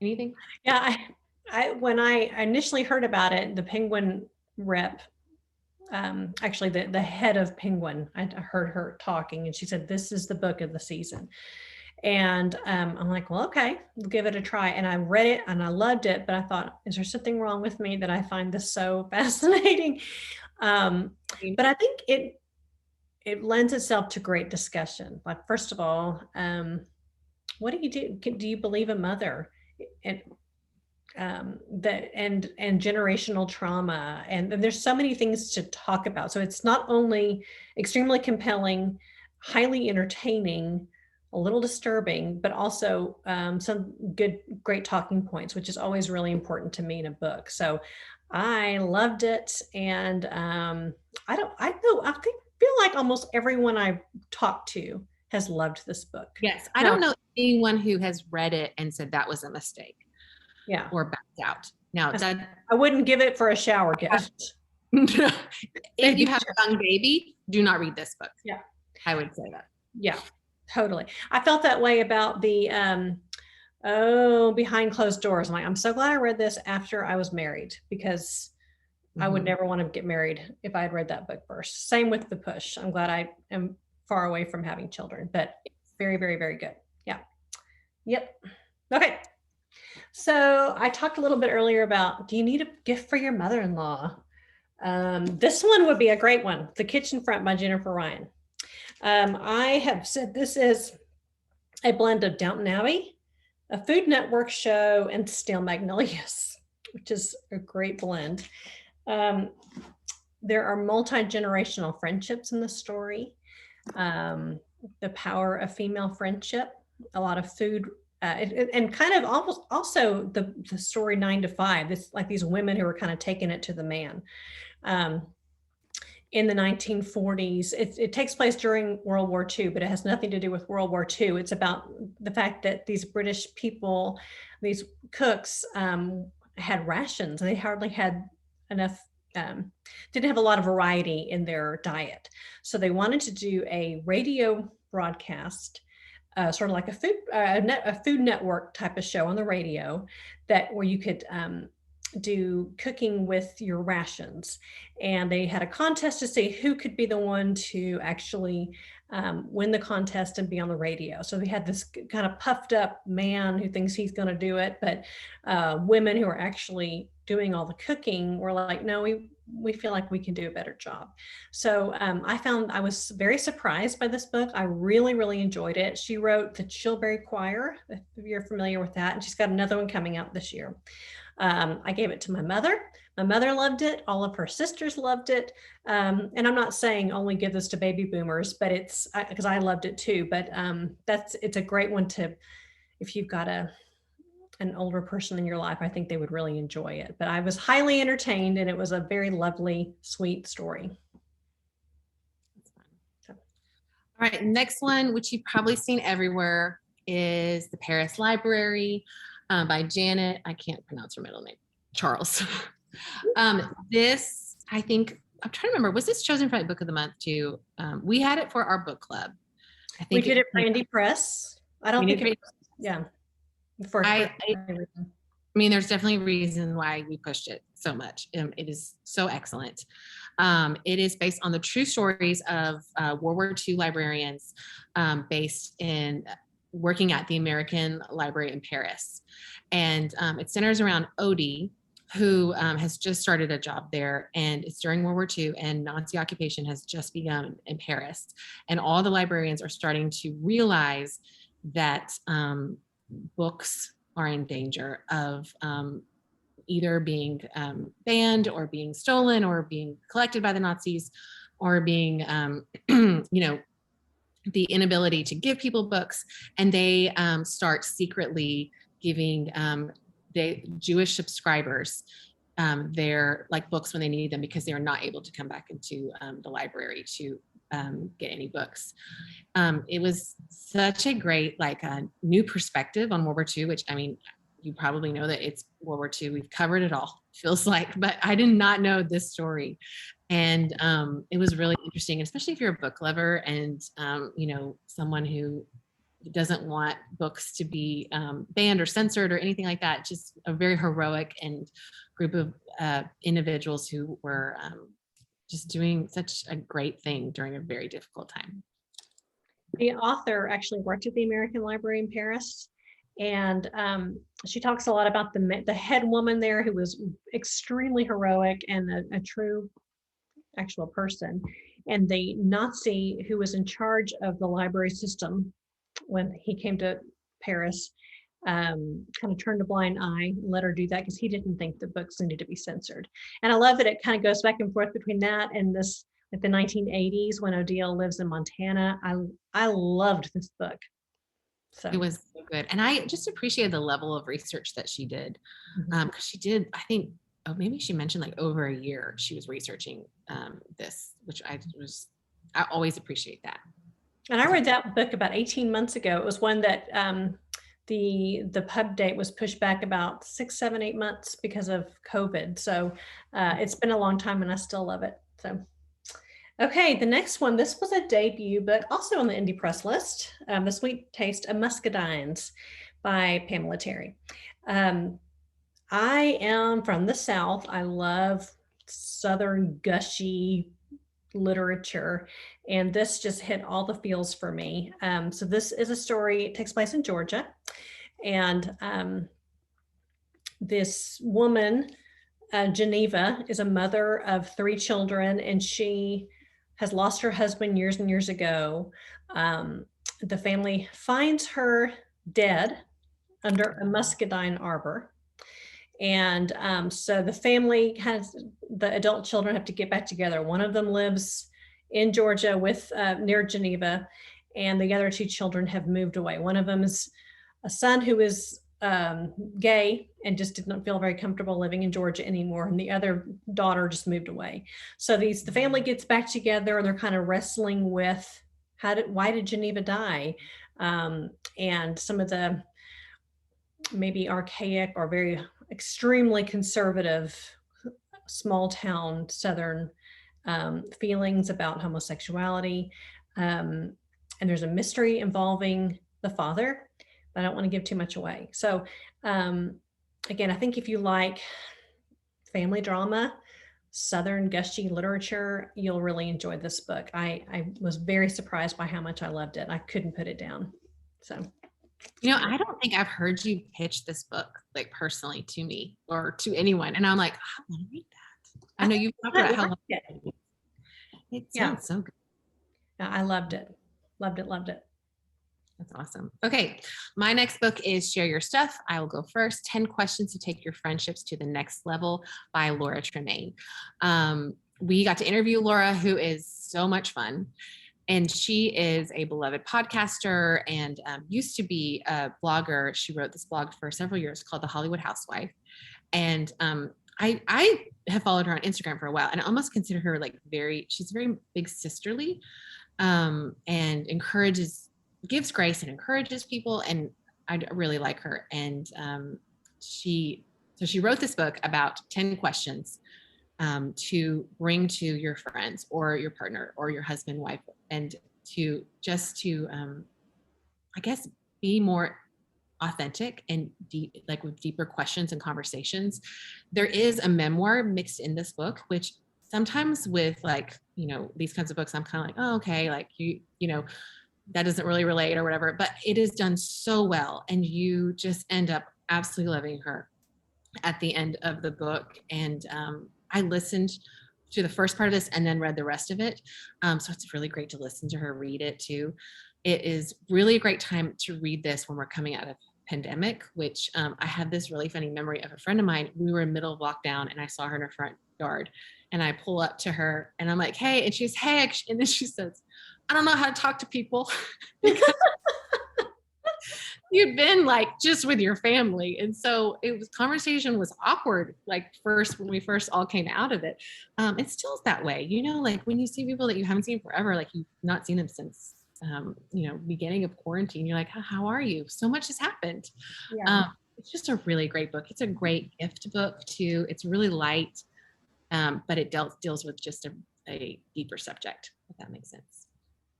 Anything? Yeah, when I initially heard about it, the Penguin rep, actually the head of Penguin, I heard her talking, and she said, this is the book of the season. And I'm like, well, okay, we'll give it a try. And I read it and I loved it, but I thought, is there something wrong with me that I find this so fascinating? But I think it lends itself to great discussion. Like, first of all, what do you do? Do you believe a mother? And and generational trauma, and there's so many things to talk about. So it's not only extremely compelling, highly entertaining, a little disturbing, but also some great talking points, which is always really important to me in a book. So I loved it. And I feel like almost everyone I've talked to has loved this book. Yes. I don't know anyone who has read it and said that was a mistake. Yeah. Or backed out. Now I wouldn't give it for a shower gift. If you have a young baby, do not read this book. Yeah. I would say that. Yeah. Totally. I felt that way about the Behind Closed Doors. I'm so glad I read this after I was married, because I would never want to get married if I had read that book first. Same with The Push. I'm glad I am far away from having children, but very, very, very good. Yeah. Yep. Okay. So I talked a little bit earlier about, do you need a gift for your mother-in-law? This one would be a great one. The Kitchen Front by Jennifer Ryan. I have said this is a blend of Downton Abbey, a Food Network show, and Steel Magnolias, which is a great blend. There are multi-generational friendships in the story, the power of female friendship, a lot of food, and kind of almost also the story 9 to 5. It's like these women who are kind of taking it to the man. In the 1940s. It takes place during World War II, but it has nothing to do with World War II. It's about the fact that these British people, these cooks, had rations, and they hardly had enough didn't have a lot of variety in their diet. So they wanted to do a radio broadcast, sort of like a food network type of show on the radio, where you could do cooking with your rations. And they had a contest to see who could be the one to actually win the contest and be on the radio. So we had this kind of puffed up man who thinks he's going to do it, but women who are actually doing all the cooking were like, no, we feel like we can do a better job. So I was very surprised by this book. I really, really enjoyed it. She wrote The Chilbury Choir, if you're familiar with that, and she's got another one coming out this year. I gave it to my mother. My mother loved it. All of her sisters loved it. And I'm not saying only give this to baby boomers, but it's because I loved it too. But it's a great one if you've got an older person in your life, I think they would really enjoy it. But I was highly entertained, and it was a very lovely, sweet story. All right, next one, which you've probably seen everywhere, is The Paris Library by Janet, I can't pronounce her middle name, Charles. This, I think, I'm trying to remember, was this chosen for Book of the Month too? We had it for our book club. I think we did it for Indie Press. I don't think it was, yeah. I mean, there's definitely a reason why we pushed it so much. It is so excellent. It is based on the true stories of World War II librarians based in working at the American Library in Paris. And it centers around Odie, who has just started a job there, and it's during World War II, and Nazi occupation has just begun in Paris. And all the librarians are starting to realize that books are in danger of either being banned or being stolen or being collected by the Nazis, or being, the inability to give people books. And they start secretly giving the Jewish subscribers their books when they need them, because they are not able to come back into the library to get any books. It was such a great new perspective on World War II, which, I mean, you probably know that it's World War II. We've covered it all, feels like, but I did not know this story. And it was really interesting, especially if you're a book lover and, someone who doesn't want books to be banned or censored or anything like that. Just a very heroic and group of individuals who were just doing such a great thing during a very difficult time. The author actually worked at the American Library in Paris, and she talks a lot about the head woman there, who was extremely heroic and a true actual person, and the Nazi who was in charge of the library system when he came to Paris kind of turned a blind eye, let her do that because he didn't think the books needed to be censored. And I love that it kind of goes back and forth between that and this, the 1980s when Odile lives in Montana. I loved this book. So it was so good. And I just appreciated the level of research that she did. Because she did, I think, maybe she mentioned over a year she was researching this, which I always appreciate that. And I read that book about 18 months ago. It was one that the pub date was pushed back about 6, 7, 8 months because of COVID. So it's been a long time and I still love it. So, okay, the next one, this was a debut, but also on the Indie Press list, The Sweet Taste of Muscadines by Pamela Terry. I am from the South. I love Southern gushy literature, and this just hit all the feels for me. So this is a story, it takes place in Georgia, and this woman, Geneva, is a mother of 3 children, and she has lost her husband years and years ago. The family finds her dead under a muscadine arbor. And so the family the adult children have to get back together. One of them lives in Georgia near Geneva, and the other 2 children have moved away. One of them is a son who is gay and just did not feel very comfortable living in Georgia anymore. And the other daughter just moved away. So the family gets back together and they're kind of wrestling with why did Geneva die? And some of the maybe archaic or very extremely conservative small town Southern feelings about homosexuality. And there's a mystery involving the father, but I don't want to give too much away. So again, I think if you like family drama, Southern gushy literature, you'll really enjoy this book. I was very surprised by how much I loved it. I couldn't put it down. So, I don't think I've heard you pitch this book like personally to me or to anyone. And I'm like, I want to read that. I know you've talked about how long it sounds so good. I loved it. Loved it. Loved it. That's awesome. Okay. My next book is Share Your Stuff. I will go first. 10 Questions to Take Your Friendships to the Next Level by Laura Tremaine. We got to interview Laura, who is so much fun. And she is a beloved podcaster and used to be a blogger. She wrote this blog for several years called The Hollywood Housewife. And I have followed her on Instagram for a while, and I almost consider her like she's very big sisterly, and gives grace and encourages people. And I really like her. And she wrote this book about 10 questions to bring to your friends or your partner or your husband, wife, and to I guess, be more authentic and deep, like with deeper questions and conversations. There is a memoir mixed in this book, which sometimes with like, these kinds of books, I'm kind of like, oh, okay, like that doesn't really relate or whatever, but it is done so well. And you just end up absolutely loving her at the end of the book. And I listened to the first part of this and then read the rest of it. So it's really great to listen to her read it too. It is really a great time to read this when we're coming out of pandemic, which I have this really funny memory of a friend of mine. We were in the middle of lockdown and I saw her in her front yard, and I pull up to her and I'm like, hey, and she's, hey, and then she says, I don't know how to talk to people. Because you'd been like just with your family. And so conversation was awkward, like when we first all came out of it. It still is that way, like when you see people that you haven't seen forever, like you've not seen them since, beginning of quarantine, you're like, how are you? So much has happened. Yeah. It's just a really great book. It's a great gift book too. It's really light, but it deals with just a deeper subject, if that makes sense.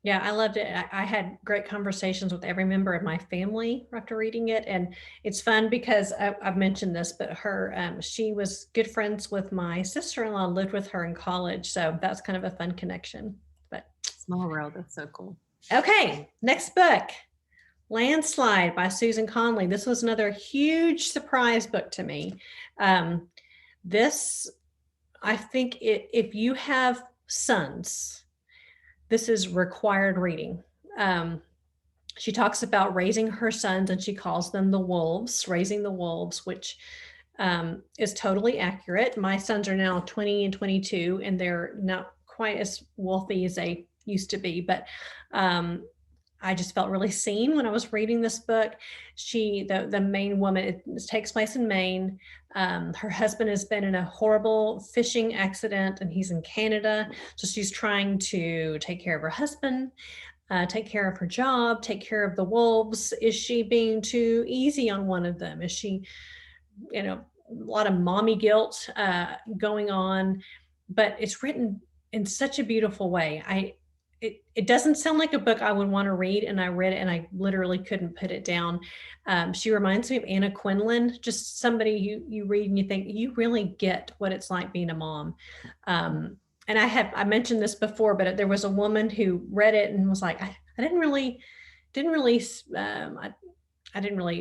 Yeah, I loved it. I had great conversations with every member of my family after reading it. And it's fun because I've mentioned this, but she was good friends with my sister-in-law, lived with her in college. So that's kind of a fun connection. But small world. That's so cool. Okay, next book, Landslide by Susan Conley. This was another huge surprise book to me. This, I think if you have sons, this is required reading. She talks about raising her sons, and she calls them the wolves, raising the wolves, which is totally accurate. My sons are now 20 and 22, and they're not quite as wolfy as they used to be, but I just felt really seen when I was reading this book. The main woman, it takes place in Maine. Her husband has been in a horrible fishing accident and he's in Canada. So she's trying to take care of her husband, take care of her job, take care of the wolves. Is she being too easy on one of them? Is she, a lot of mommy guilt going on, but it's written in such a beautiful way. It doesn't sound like a book I would want to read, and I read it and I literally couldn't put it down. She reminds me of Anna Quinlan, just somebody you read and you think you really get what it's like being a mom. And I mentioned this before, but there was a woman who read it and was like, I didn't really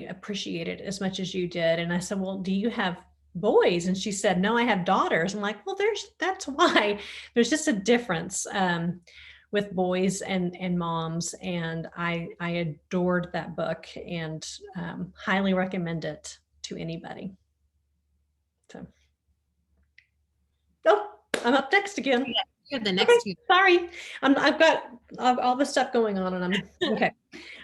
appreciate it as much as you did. And I said, well, do you have boys? And she said, no, I have daughters. I'm like, well, that's why there's just a difference with boys and moms. And I adored that book and highly recommend it to anybody. So, I'm up next again. Yeah, the next two. Sorry, I've got all the stuff going on, and I'm okay.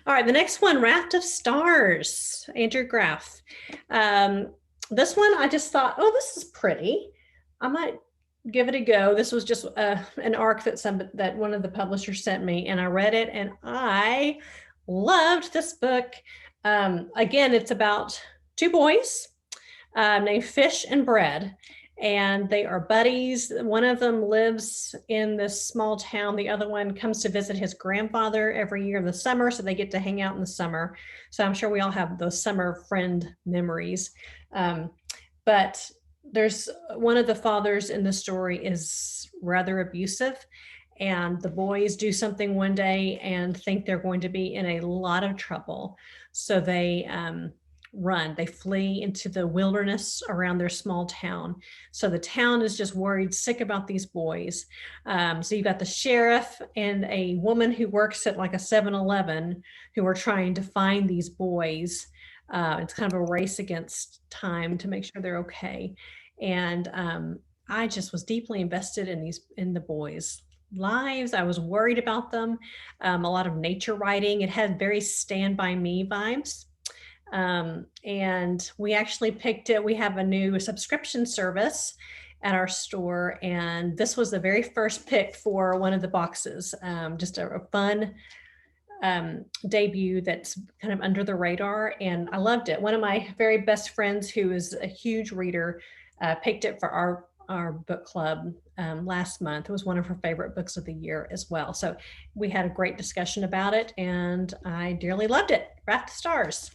All right, the next one, Raft of Stars, Andrew Graff. This one, I just thought, oh, this is pretty. I might give it a go. This was just an arc that one of the publishers sent me, and I read it, and I loved this book. Again, it's about two boys named Fish and Bread, and they are buddies. One of them lives in this small town. The other one comes to visit his grandfather every year in the summer, so they get to hang out in the summer. So I'm sure we all have those summer friend memories. But there's one of the fathers in the story is rather abusive, and the boys do something one day and think they're going to be in a lot of trouble. So they run, they flee into the wilderness around their small town. So the town is just worried, sick about these boys. So you've got the sheriff and a woman who works at like a 7-Eleven who are trying to find these boys. It's kind of a race against time to make sure they're okay. And I just was deeply invested in the boys' lives. I was worried about them. A lot of nature writing. It had very Stand By Me vibes. And we actually picked it. We have a new subscription service at our store, and this was the very first pick for one of the boxes. Just a fun debut that's kind of under the radar, and I loved it. One of my very best friends, who is a huge reader, picked it for our book club last month. It was one of her favorite books of the year as well. So we had a great discussion about it, and I dearly loved it. Wrath to Stars.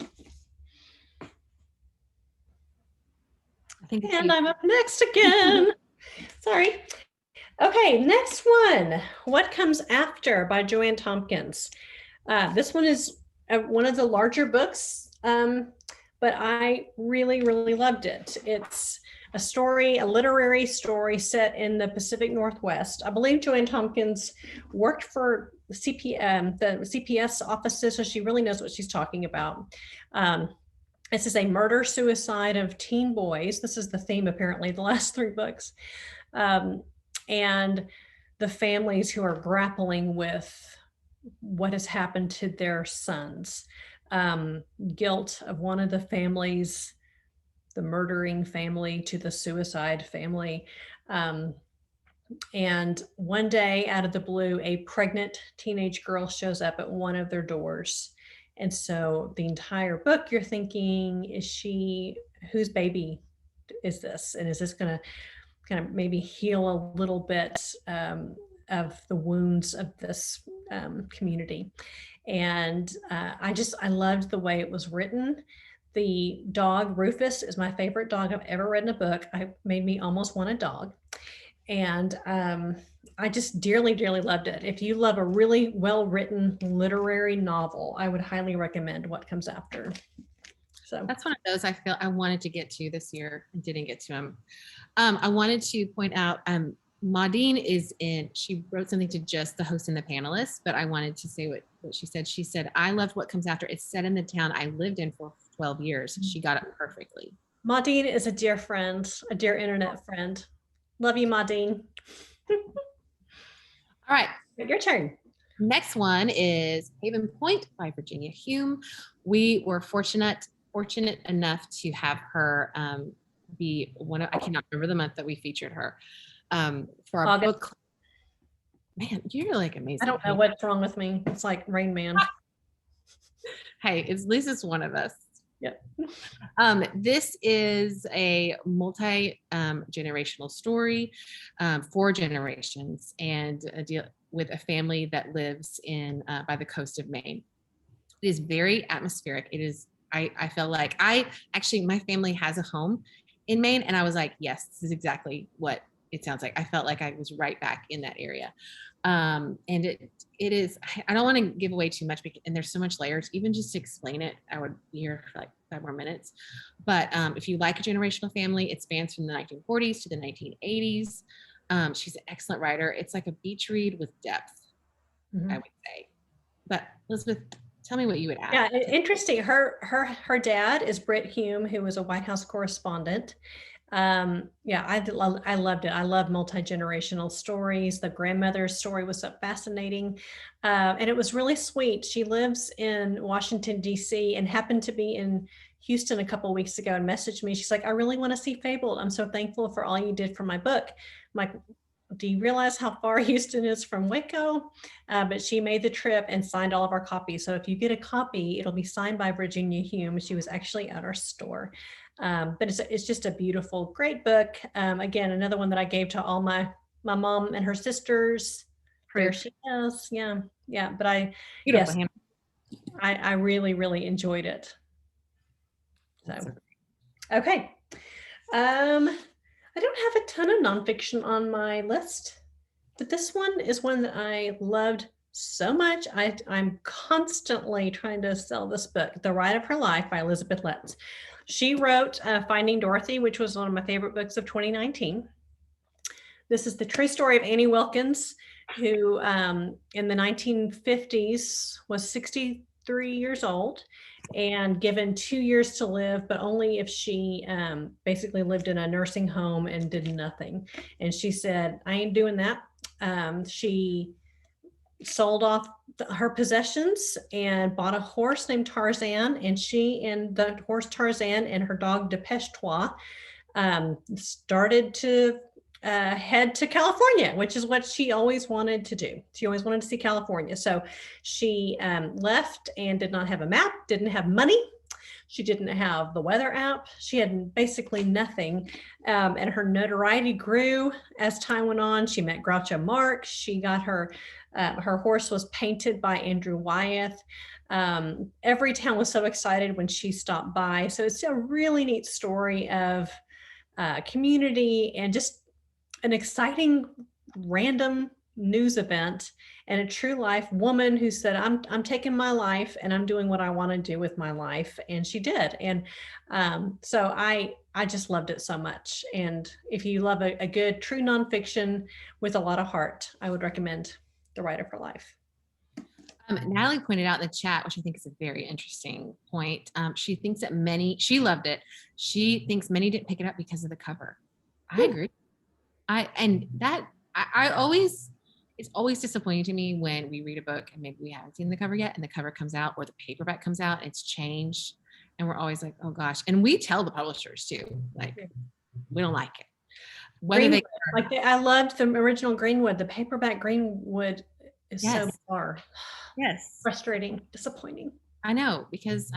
And I'm up next again. Sorry. Okay, next one. What Comes After by Joanne Tompkins. This one is one of the larger books, but I really, really loved it. It's a story, a literary story set in the Pacific Northwest. I believe Joanne Tompkins worked for the CPS offices, so she really knows what she's talking about. This is a murder-suicide of teen boys. This is the theme, apparently, the last 3 books. And the families who are grappling with what has happened to their sons. Guilt of one of the families, the murdering family to the suicide family. And one day, out of the blue, a pregnant teenage girl shows up at one of their doors. And so the entire book, you're thinking, whose baby is this? And is this going to kind of maybe heal a little bit of the wounds of this community? And I loved the way it was written. The dog, Rufus, is my favorite dog I've ever read in a book. It made me almost want a dog. And I just dearly, dearly loved it. If you love a really well-written literary novel, I would highly recommend What Comes After. So that's one of those I feel I wanted to get to this year and didn't get to them. I wanted to point out Maudine she wrote something to just the host and the panelists, but I wanted to say what she said. She said, I loved What Comes After. It's set in the town I lived in for 12 years. She got it perfectly. Maudine is a dear friend, a dear internet friend. Love you, Maudine. All right. Your turn. Next one is Haven Point by Virginia Hume. We were fortunate enough to have her be I cannot remember the month that we featured her for our August. book. Man, you're like amazing. I don't know what's wrong with me. It's like Rain Man. Hey, at least it's one of us. Yep. This is a multi-generational story, 4 generations, and deal with a family that lives by the coast of Maine. It is very atmospheric. It is, I feel like my family has a home in Maine, and I was like, yes, this is exactly what it sounds like. I felt like I was right back in that area. And it is, I don't want to give away too much, and there's so much layers. Even just to explain it, I would be here for like 5 more minutes. But if you like a generational family, it spans from the 1940s to the 1980s. She's an excellent writer. It's like a beach read with depth, I would say. But Elizabeth, tell me what you would add. Yeah, interesting. Her dad is Britt Hume, who was a White House correspondent. I loved it. I love multi-generational stories. The grandmother's story was so fascinating. And it was really sweet. She lives in Washington, D.C. and happened to be in Houston a couple of weeks ago and messaged me. She's like, I really want to see Fabled. I'm so thankful for all you did for my book. I'm like, do you realize how far Houston is from Waco? But she made the trip and signed all of our copies. So if you get a copy, it'll be signed by Virginia Hume. She was actually at our store. But it's just a beautiful, great book. Again, another one that I gave to all my mom and her sisters. There she is. Yeah. But I really, really enjoyed it. So, okay. I don't have a ton of nonfiction on my list, but this one is one that I loved so much. I'm constantly trying to sell this book, The Ride of Her Life by Elizabeth Letts. She wrote Finding Dorothy, which was one of my favorite books of 2019. This is the true story of Annie Wilkins, who in the 1950s was 63 years old and given 2 years to live, but only if she basically lived in a nursing home and did nothing. And she said, I ain't doing that. She sold off her possessions and bought a horse named Tarzan, and she and the horse Tarzan and her dog Depeshtois started to head to California, which is what she always wanted to do. She always wanted to see California. So she left and did not have a map, didn't have money. She didn't have the weather app. She had basically nothing. And her notoriety grew as time went on. She met Groucho Marx. She got her horse was painted by Andrew Wyeth. Every town was so excited when she stopped by. So it's a really neat story of community and just an exciting random news event and a true life woman who said, I'm taking my life and I'm doing what I want to do with my life. And she did. And so I just loved it so much. And if you love a good true nonfiction with a lot of heart, I would recommend The Ride of Her Life. Natalie pointed out in the chat, which I think is a very interesting point. She thinks that she loved it. She thinks many didn't pick it up because of the cover. I agree. It's always disappointing to me when we read a book and maybe we haven't seen the cover yet and the cover comes out or the paperback comes out and it's changed. And we're always like, oh gosh. And we tell the publishers too, like, we don't like it. I loved the original Greenwood. The paperback Greenwood is so far. Yes. Frustrating, disappointing. I know, because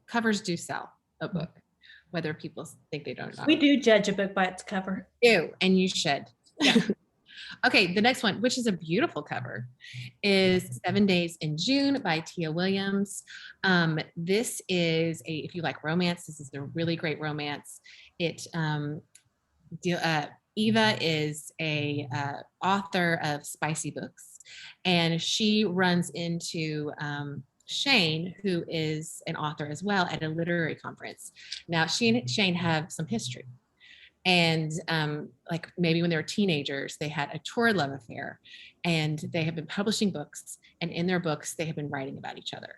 covers do sell a book, whether people think they don't. We do judge a book by its cover. And you should. Yeah. Okay, the next one, which is a beautiful cover, is 7 Days in June by Tia Williams. This is if you like romance, this is a really great romance. Eva is a author of spicy books, and she runs into Shane, who is an author as well, at a literary conference. Now, she and Shane have some history. And like maybe when they were teenagers, they had a torrid love affair, and they have been publishing books, and in their books, they have been writing about each other.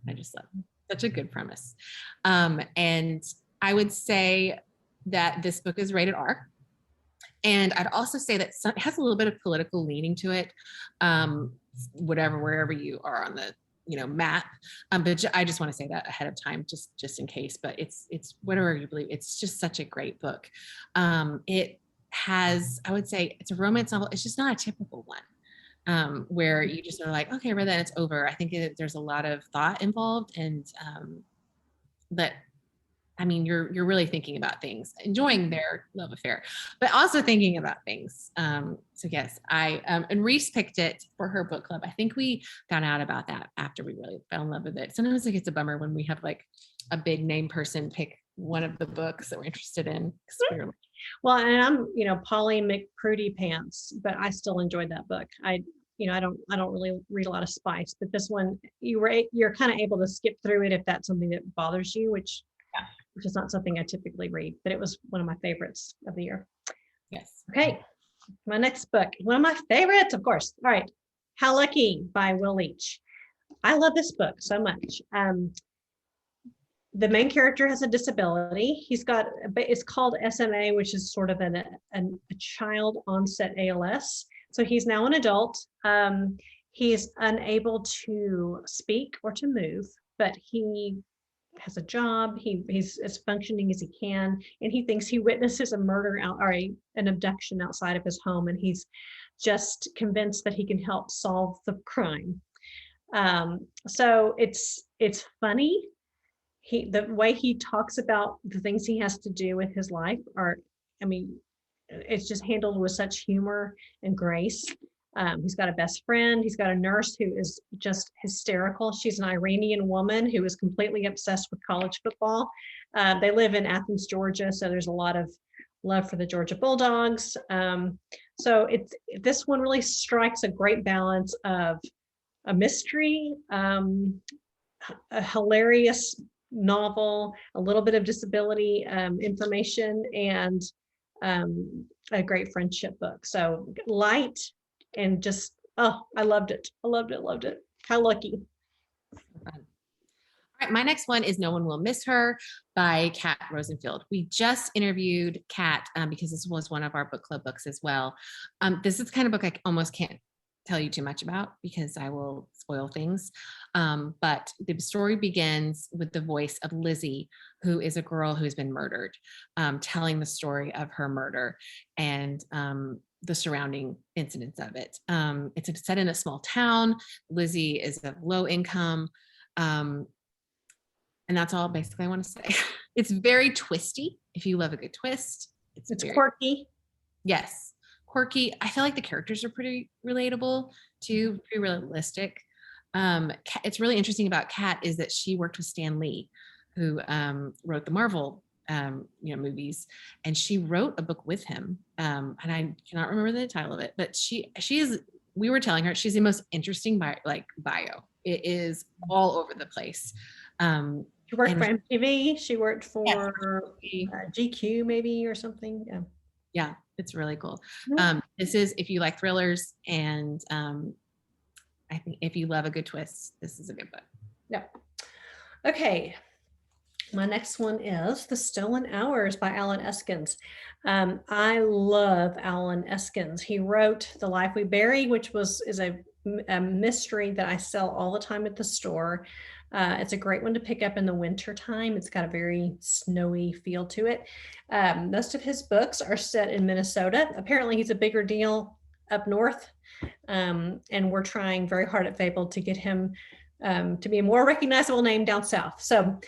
I just love it. Such a good premise. And I would say that this book is rated R. And I'd also say that it has a little bit of political leaning to it, wherever you are on the map. But I just want to say that ahead of time, just in case. But it's whatever you believe. It's just such a great book. It has, I would say, it's a romance novel. It's just not a typical one where you just are like, okay, read that, it's over. I think there's a lot of thought involved, and but I mean, you're really thinking about things, enjoying their love affair, but also thinking about things. So yes, and Reese picked it for her book club. I think we found out about that after we really fell in love with it. Sometimes it gets a bummer when we have like a big name person pick one of the books that we're interested in. Well, and I'm, Polly McPrudy Pants, but I still enjoyed that book. I don't really read a lot of spice, but this one, you're kind of able to skip through it if that's something that bothers you, which is not something I typically read, but it was one of my favorites of the year. Yes. Okay. My next book, one of my favorites, of course. All right. How Lucky by Will Leach. I love this book so much. The main character has a disability. It's called SMA, which is sort of a child onset ALS. So he's now an adult. He's unable to speak or to move, but he has a job. He's as functioning as he can, and he thinks he witnesses a murder an abduction outside of his home, and he's just convinced that he can help solve the crime. So it's funny. The way he talks about the things he has to do with his life it's just handled with such humor and grace. He's got a best friend. He's got a nurse who is just hysterical. She's an Iranian woman who is completely obsessed with college football. They live in Athens, Georgia, so there's a lot of love for the Georgia Bulldogs. So this one really strikes a great balance of a mystery, a hilarious novel, a little bit of disability information, and a great friendship book. So light and just, I loved it. Loved it. How lucky. All right, my next one is No One Will Miss Her by Kat Rosenfield. We just interviewed Kat because this was one of our book club books as well. This is the kind of book I almost can't tell you too much about because I will spoil things. But the story begins with the voice of Lizzie, who is a girl who has been murdered, telling the story of her murder and the surrounding incidents of it. It's set in a small town. Lizzie is of low income. And that's all basically I want to say. It's very twisty. If you love a good twist, it's quirky. Yes. Quirky. I feel like the characters are pretty relatable too, pretty realistic. It's really interesting about Kat is that she worked with Stan Lee, who wrote the Marvel movies, and she wrote a book with him. And I cannot remember the title of it, but she is. We were telling her she's the most interesting bio. It is all over the place. She worked for MTV. She worked for GQ maybe or something. Yeah, it's really cool. This is if you like thrillers, and I think if you love a good twist, this is a good book. Yeah. Okay. My next one is The Stolen Hours by Alan Eskins. I love Alan Eskins. He wrote The Life We Bury, which is a mystery that I sell all the time at the store. It's a great one to pick up in the winter time. It's got a very snowy feel to it. Most of his books are set in Minnesota. Apparently he's a bigger deal up north. And we're trying very hard at Fabled to get him to be a more recognizable name down south. So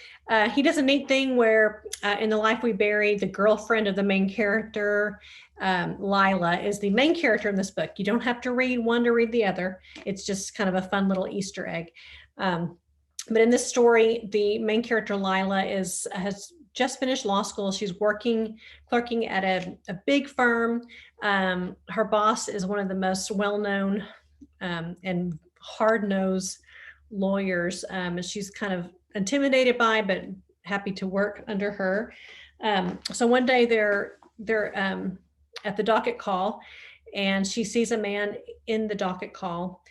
he does a neat thing where in The Life We Bury, the girlfriend of the main character, Lila, is the main character in this book. You don't have to read one to read the other. It's just kind of a fun little Easter egg. But in this story, the main character, Lila, has just finished law school. She's clerking at a big firm. Her boss is one of the most well-known and hard-nosed lawyers. She's kind of intimidated by, but happy to work under her. So one day they're at the docket call, and she sees a man in the docket call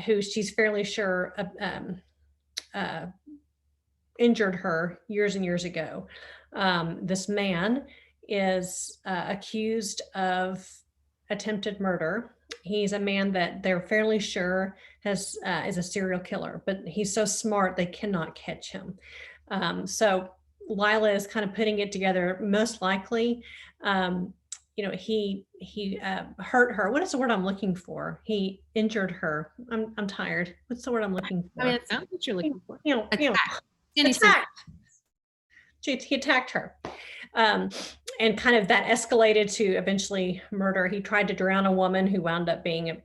who she's fairly sure injured her years and years ago. This man is accused of attempted murder. He's a man that they're fairly sure is a serial killer, but he's so smart they cannot catch him. So Lila is kind of putting it together. Most likely, he hurt her. What is the word I'm looking for? He injured her. I'm tired. What's the word I'm looking for? I mean, it sounds what you're looking for. Attacked. He attacked her. And kind of that escalated to eventually murder. He tried to drown a woman who wound up being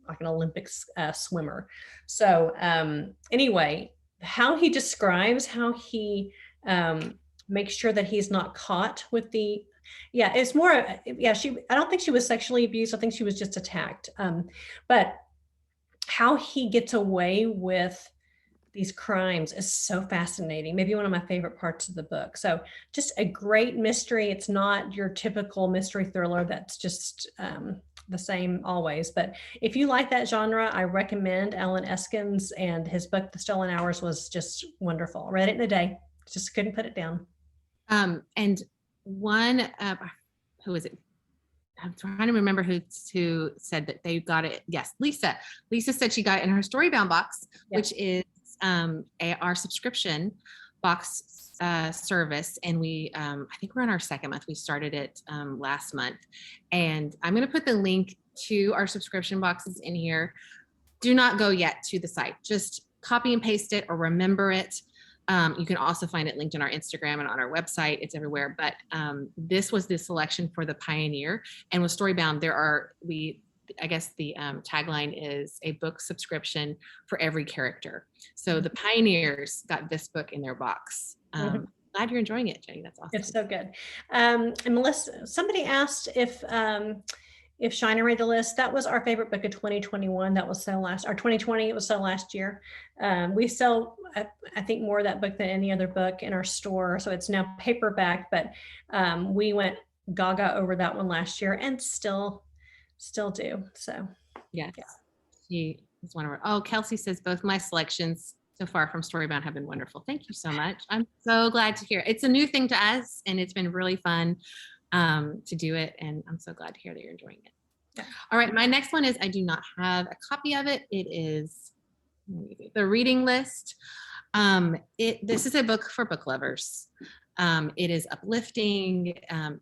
like an Olympics swimmer. So anyway, how he describes how he makes sure that he's not caught with it's more, I don't think she was sexually abused. I think she was just attacked. But how he gets away with these crimes is so fascinating. Maybe one of my favorite parts of the book. So just a great mystery. It's not your typical mystery thriller that's just the same always. But if you like that genre, I recommend Alan Eskins, and his book, The Stolen Hours, was just wonderful. I read it in a day. Just couldn't put it down. And one, who is it? I'm trying to remember who said that they got it. Yes, Lisa. Lisa said she got it in her Storybound box, which is our subscription box service, and we I think we're on our second month. We started it last month, and I'm going to put the link to our subscription boxes in here. Do not go yet to the site. Just copy and paste it or remember it. You can also find it linked on our Instagram and on our website. It's everywhere. But this was the selection for the Pioneer. And with Storybound, I guess the tagline is a book subscription for every character. So the Pioneers got this book in their box. Glad you're enjoying it, Jenny. That's awesome. It's so good. And Melissa, somebody asked if Shiner made the list. That was our favorite book of 2021. That was or 2020. It was last year. We sell, I think, more of that book than any other book in our store. So it's now paperback, but we went gaga over that one last year and still do. So yes. Yeah. She is one of our, Kelsey says both my selections so far from Storybound have been wonderful. Thank you so much. I'm so glad to hear. It's a new thing to us, and it's been really fun to do it, and I'm so glad to hear that you're enjoying it. Yeah. All right, my next one is, I do not have a copy of it. It is The Reading List. This is a book for book lovers. It is uplifting.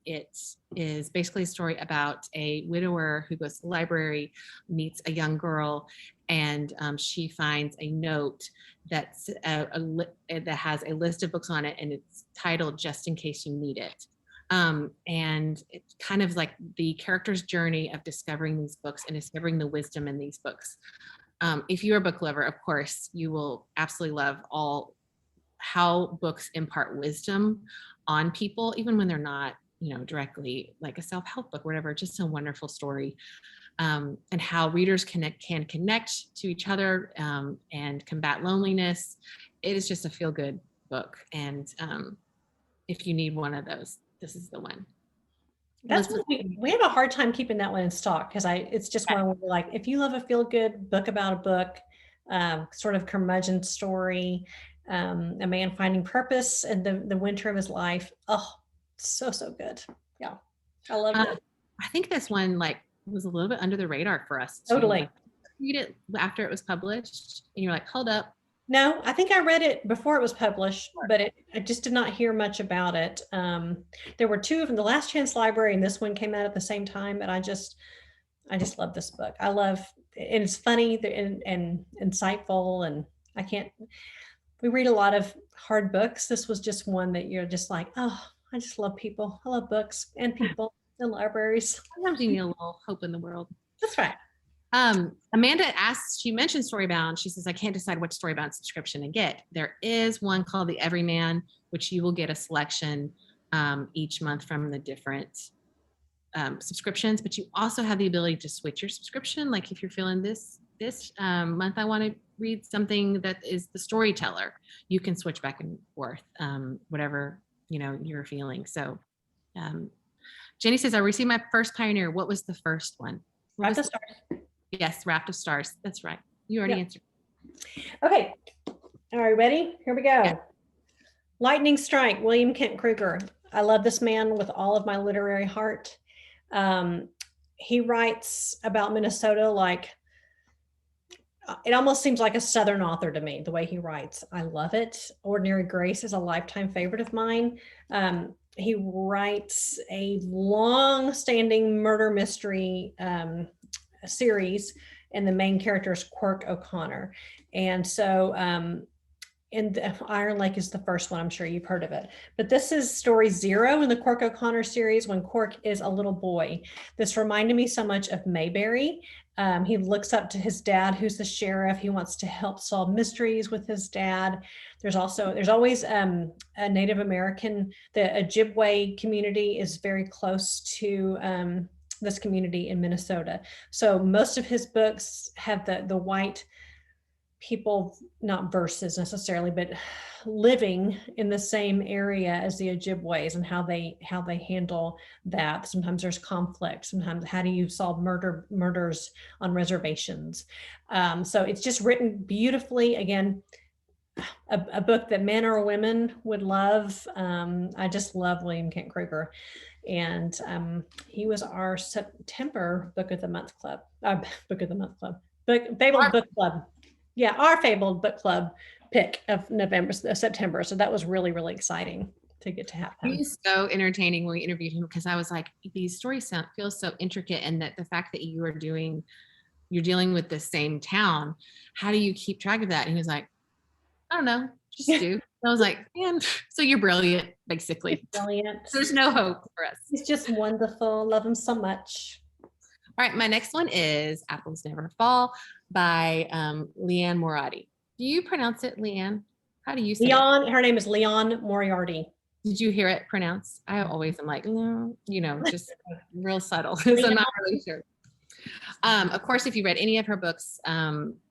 It is basically a story about a widower who goes to the library, meets a young girl, and she finds a note that has a list of books on it, and it's titled "Just in Case You Need It." And it's kind of like the character's journey of discovering these books and discovering the wisdom in these books. If you're a book lover, of course, you will absolutely love how books impart wisdom on people, even when they're not, directly like a self-help book or whatever. Just a wonderful story, and how readers can connect to each other and combat loneliness. It is just a feel-good book, and if you need one of those, this is the one. That's what we have a hard time keeping that one in stock, because it's just one where we're like, if you love a feel-good book about a book, sort of curmudgeon story, a man finding purpose in the winter of his life. Oh, so good. Yeah, I love it. I think this one was a little bit under the radar for us too. Totally. Read it after it was published, and you're like, hold up. No, I think I read it before it was published, but I just did not hear much about it. There were two of them, The Last Chance Library and this one came out at the same time, and I just love this book. And it's funny and insightful, and we read a lot of hard books. This was just one that you're just like, oh, I just love people. I love books and people and libraries. Sometimes you need a little hope in the world. That's right. Amanda asks, she mentioned Storybound. She says, I can't decide which Storybound subscription to get. There is one called The Everyman, which you will get a selection each month from the different subscriptions, but you also have the ability to switch your subscription. Like if you're feeling this month, I want to read something that is the storyteller, you can switch back and forth, whatever, you're feeling. So Jenny says, I received my first Pioneer. What was the first one? Raft of Stars. Yes, Raft of Stars. That's right. You already answered. Okay. All right, ready? Here we go. Yeah. Lightning Strike, William Kent Kruger. I love this man with all of my literary heart. He writes about Minnesota like, it almost seems like a Southern author to me, the way he writes. I love it. Ordinary Grace is a lifetime favorite of mine. He writes a long-standing murder mystery series, and the main character is Quirk O'Connor. And so Iron Lake is the first one. I'm sure you've heard of it. But this is story 0 in the Quirk O'Connor series, when Quirk is a little boy. This reminded me so much of Mayberry. He looks up to his dad, who's the sheriff. He wants to help solve mysteries with his dad. There's always a Native American, the Ojibwe community is very close to this community in Minnesota. So most of his books have the white people, not verses necessarily, but living in the same area as the Ojibways, and how they handle that. Sometimes there's conflict. Sometimes how do you solve murders on reservations? So it's just written beautifully. Again, a book that men or women would love. I just love William Kent Kruger. And he was our September Book of the Month Club. Fabled Book Club. Yeah, our Fabled Book Club pick of September. So that was really, really exciting to get to have him. He was so entertaining when we interviewed him, because I was like, these stories feel so intricate, and that the fact that you're dealing with the same town, how do you keep track of that? And he was like, I don't know, just do. And I was like, man, so you're brilliant, basically. Brilliant. There's no hope for us. He's just wonderful. Love him so much. All right, my next one is Apples Never Fall by Leanne Moriarty. Do you pronounce it Leanne? How do you say it? Her name is Leanne Moriarty. Did you hear it pronounced? I always am like, no, just real subtle. So I'm not really sure. Of course, if you read any of her books,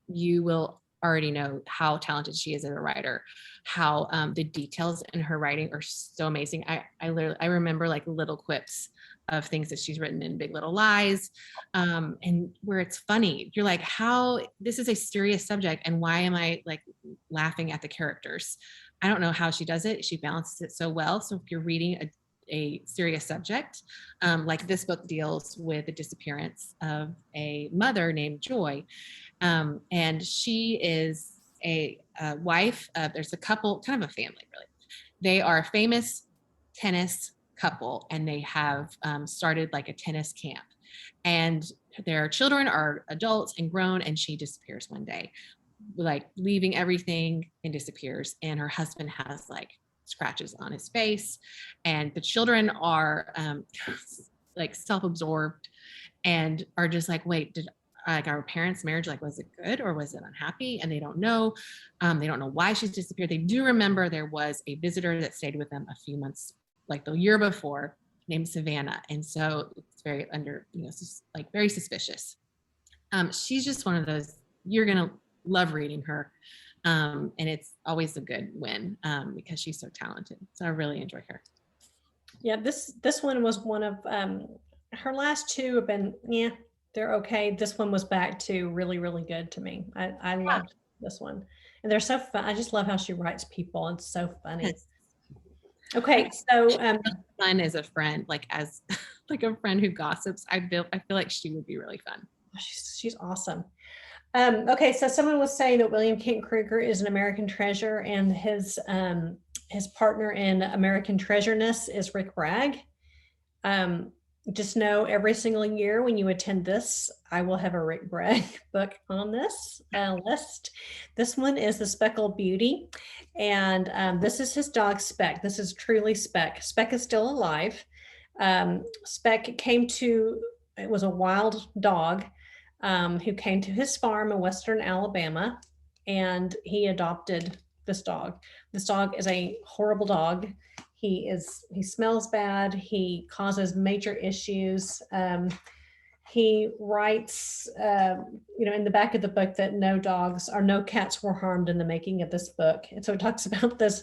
you will already know how talented she is as a writer, how the details in her writing are so amazing. I remember like little quips of things that she's written in Big Little Lies, and where it's funny. You're like, how, this is a serious subject, and why am I like laughing at the characters? I don't know how she does it. She balances it so well. So if you're reading a serious subject, like this book deals with the disappearance of a mother named Joy, and she is a wife. There's a couple, kind of a family, really. They are a famous tennis couple, and they have started like a tennis camp, and their children are adults and grown, and she disappears one day, like leaving everything, and disappears. And her husband has like scratches on his face, and the children are like self-absorbed and are just like, wait, did like our parents' marriage, like, was it good or was it unhappy? And they don't know. They don't know why she's disappeared. They do remember there was a visitor that stayed with them a few months, like the year before, named Savannah. And so it's very like very suspicious. She's just one of those, you're gonna love reading her. And it's always a good win because she's so talented. So I really enjoy her. Yeah, this one was one of her last two have been, they're okay. This one was back to really, really good to me. I loved this one. And they're so fun. I just love how she writes people. It's so funny. Yes. Okay, so fun as a friend, like as like a friend who gossips. I feel like she would be really fun. She's awesome. Okay, so someone was saying that William Kent Krueger is an American treasure, and his partner in American Treasureness is Rick Bragg. Just know every single year when you attend this, I will have a Rick Bragg book on this list. This one is The Speckled Beauty, and this is his dog Speck. This is truly Speck. Speck is still alive. Speck it was a wild dog who came to his farm in Western Alabama, and he adopted this dog. This dog is a horrible dog. He smells bad. He causes major issues. He writes, in the back of the book that no cats were harmed in the making of this book. And so it talks about this.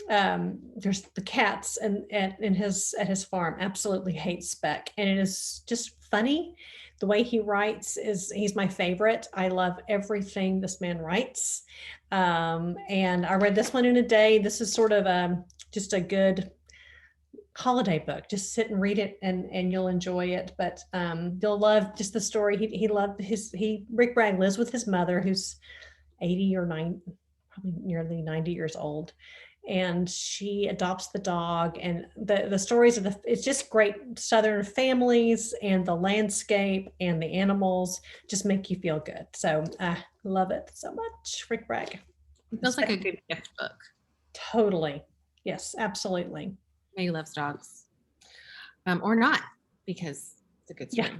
There's the cats at his farm absolutely hate Speck, and it is just funny. The way he writes he's my favorite. I love everything this man writes. And I read this one in a day. This is sort of just a good holiday book. Just sit and read it and you'll enjoy it. But you'll love just the story. Rick Bragg lives with his mother, who's 80 or 90, probably nearly 90 years old. And she adopts the dog, and the stories it's just great Southern families, and the landscape and the animals just make you feel good. So I love it so much. Rick Bragg. It feels like a good gift book. Totally. Yes, absolutely. He loves dogs. Or not, because it's a good story. Yeah.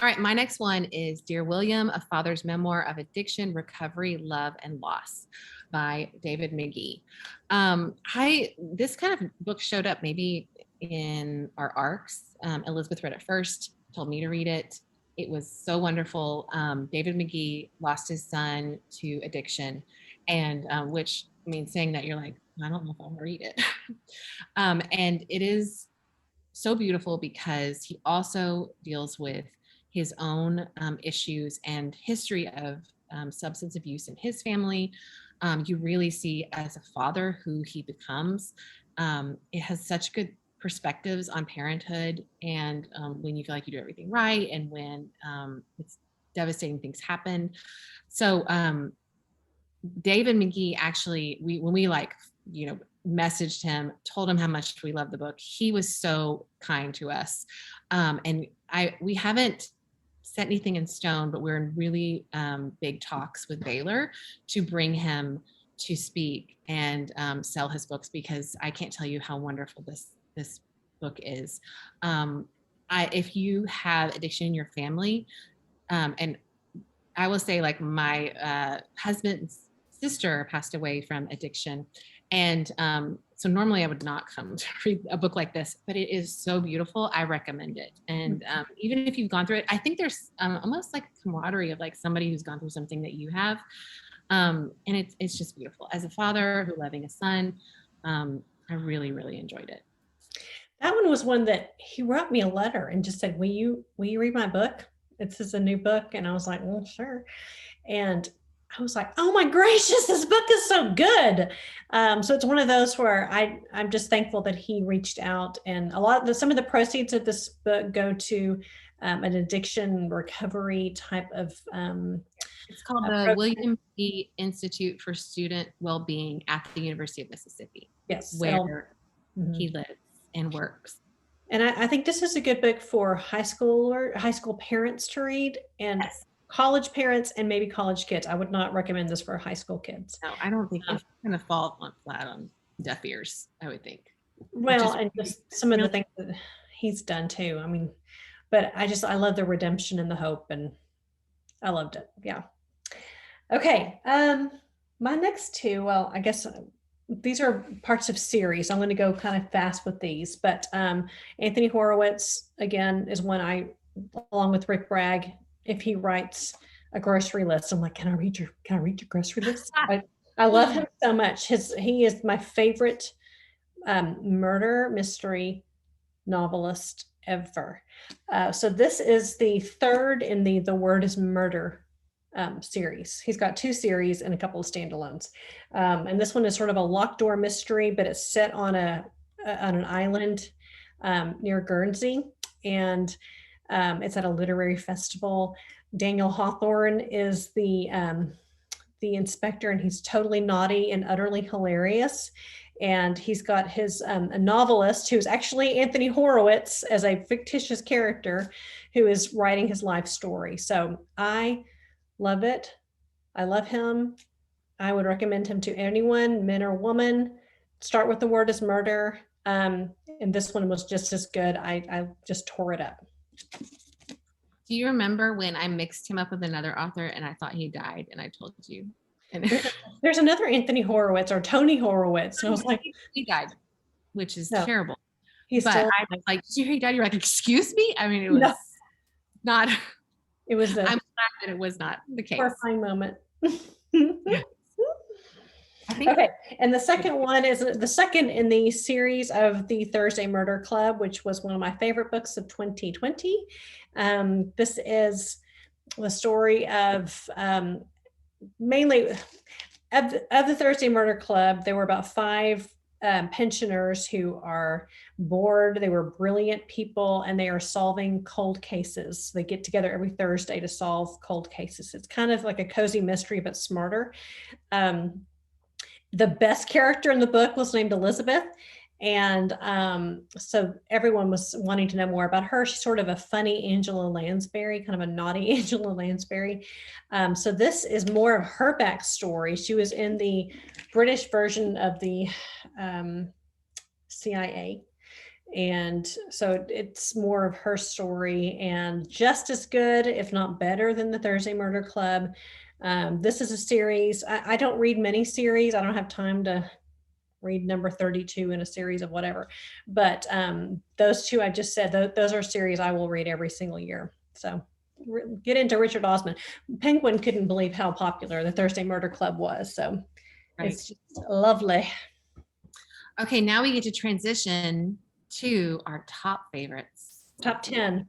All right, my next one is Dear William, A Father's Memoir of Addiction, Recovery, Love, and Loss by David McGee. This kind of book showed up maybe in our ARCs. Elizabeth read it first, told me to read it. It was so wonderful. David McGee lost his son to addiction, and which means saying that you're like, I don't know if I'll read it. And it is so beautiful because he also deals with his own issues and history of substance abuse in his family. You really see as a father who he becomes. It has such good perspectives on parenthood, and when you feel like you do everything right, and when it's devastating things happen. So David McGee actually, when we messaged him, told him how much we love the book, he was so kind to us. And we haven't set anything in stone, but we're in really big talks with Baylor to bring him to speak and sell his books, because I can't tell you how wonderful this book is. If you have addiction in your family, and I will say, like, my husband's sister passed away from addiction. And so normally I would not come to read a book like this, but it is so beautiful. I recommend it. And even if you've gone through it, I think there's almost like a camaraderie of like somebody who's gone through something that you have. And it's just beautiful. As a father who loving a son, I really, really enjoyed it. That one was one that he wrote me a letter and just said, will you read my book? This is a new book. And I was like, well, sure. And I was like, oh my gracious, this book is so good. So it's one of those where I'm just thankful that he reached out, and some of the proceeds of this book go to an addiction recovery type of. It's called the William P. Institute for Student Wellbeing at the University of Mississippi. Yes, where he lives and works. And I think this is a good book for high school parents to read, and college parents, and maybe college kids. I would not recommend this for high school kids. No, I don't think it's going to fall flat on deaf ears, I would think. Well, and just some of the things that he's done too. I mean, but I love the redemption and the hope, and I loved it. Yeah. Okay. My next two, well, I guess these are parts of series. I'm going to go kind of fast with these, but Anthony Horowitz, again, is one along with Rick Bragg, if he writes a grocery list, I'm like, can I read your grocery list? I love him so much. He is my favorite murder mystery novelist ever. So this is the third in the Word is Murder series. He's got 2 series and a couple of standalones. And this one is sort of a locked door mystery, but it's set on an island near Guernsey. And it's at a literary festival. Daniel Hawthorne is the inspector, and he's totally naughty and utterly hilarious. And he's got his a novelist who's actually Anthony Horowitz as a fictitious character who is writing his life story. So I love it. I love him. I would recommend him to anyone, men or woman. Start with The Word is Murder. And this one was just as good. I just tore it up. Do you remember when I mixed him up with another author and I thought he died, and I told you? There's another Anthony Horowitz or Tony Horowitz. And I was like, he died, which is terrible. But I was like, did you hear he died? You're like, excuse me? I mean, it was not. It was. I'm glad that it was not the case. Horrifying moment. Okay, and the second one is the second in the series of the Thursday Murder Club, which was one of my favorite books of 2020. This is the story of mainly of the Thursday Murder Club. There were about 5 pensioners who are bored. They were brilliant people, and they are solving cold cases. They get together every Thursday to solve cold cases. It's kind of like a cozy mystery, but smarter. The best character in the book was named Elizabeth. And so everyone was wanting to know more about her. She's sort of a funny Angela Lansbury, kind of a naughty Angela Lansbury. So this is more of her backstory. She was in the British version of the CIA. And so it's more of her story, and just as good, if not better, than the Thursday Murder Club. This is a series. I don't read many series. I don't have time to read number 32 in a series of whatever. But those 2 I just said, those are series I will read every single year. So get into Richard Osman. Penguin couldn't believe how popular the Thursday Murder Club was. So It's just lovely. Okay, now we get to transition to our top favorites. Top 10.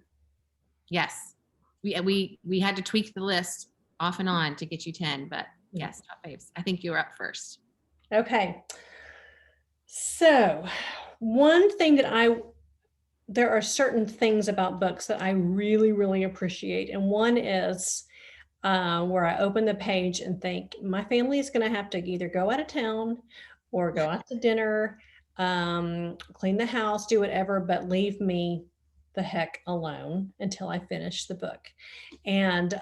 Yes. We had to tweak the list off and on to get you 10, but yes, top faves. I think you're up first. Okay. So one thing that there are certain things about books that I really, really appreciate. And one is where I open the page and think my family is going to have to either go out of town or go out to dinner, clean the house, do whatever, but leave me the heck alone until I finish the book. And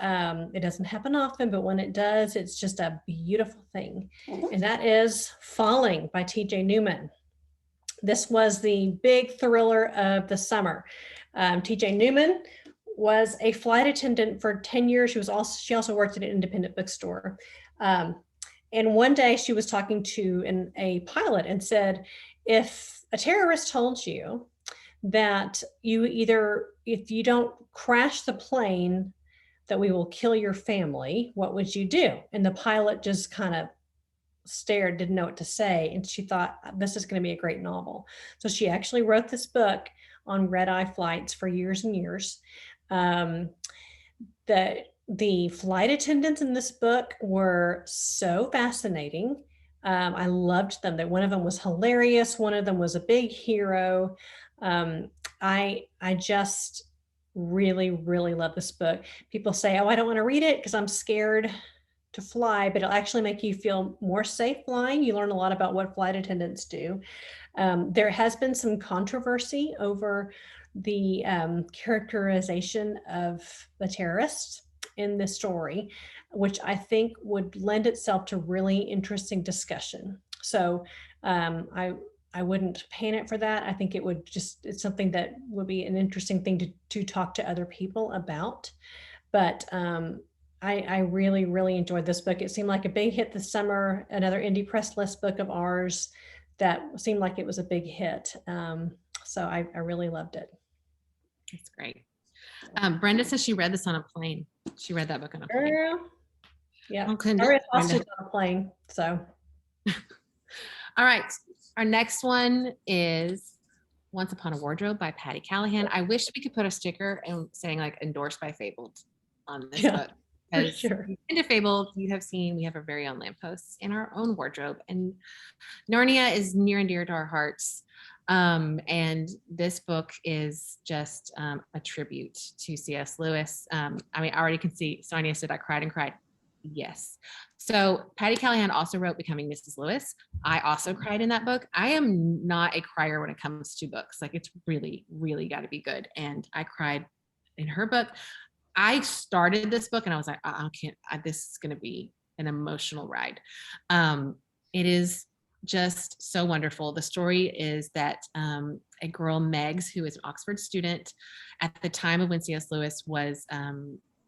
it doesn't happen often, but when it does, it's just a beautiful thing. And that is Falling by T.J. Newman. This was the big thriller of the summer. T.J. Newman was a flight attendant for 10 years. She also worked at an independent bookstore. And one day she was talking to a pilot and said, if a terrorist told you that if you don't crash the plane, that we will kill your family, what would you do? And the pilot just kind of stared, didn't know what to say. And she thought, this is going to be a great novel. So she actually wrote this book on red-eye flights for years and years. The flight attendants in this book were so fascinating. I loved them. That one of them was hilarious. One of them was a big hero. I just really, really love this book. People say, oh, I don't want to read it because I'm scared to fly, but it'll actually make you feel more safe flying. You learn a lot about what flight attendants do. There has been some controversy over the characterization of the terrorist in this story, which I think would lend itself to really interesting discussion. So I wouldn't pan it for that. I think it's something that would be an interesting thing to talk to other people about. But I really, really enjoyed this book. It seemed like a big hit this summer, another indie press list book of ours that seemed like it was a big hit. So I really loved it. That's great. Brenda says she read this on a plane. She read that book on a plane. Girl. Yeah. I read Hostage on a plane. So. All right. Our next one is Once Upon a Wardrobe by Patty Callahan. I wish we could put a sticker and saying like endorsed by Fabled on this book. Because sure. Into Fabled, you have seen, we have our very own lampposts in our own wardrobe. And Narnia is near and dear to our hearts. And this book is just a tribute to C.S. Lewis. I already can see Sonia said I cried and cried. Yes. So Patty Callahan also wrote Becoming Mrs. Lewis. I also cried in that book. I am not a crier when it comes to books. Like it's really, really got to be good. And I cried in her book. I started this book and I was like, this is going to be an emotional ride. It is just so wonderful. The story is that a girl, Megs, who is an Oxford student at the time of when C.S. Lewis was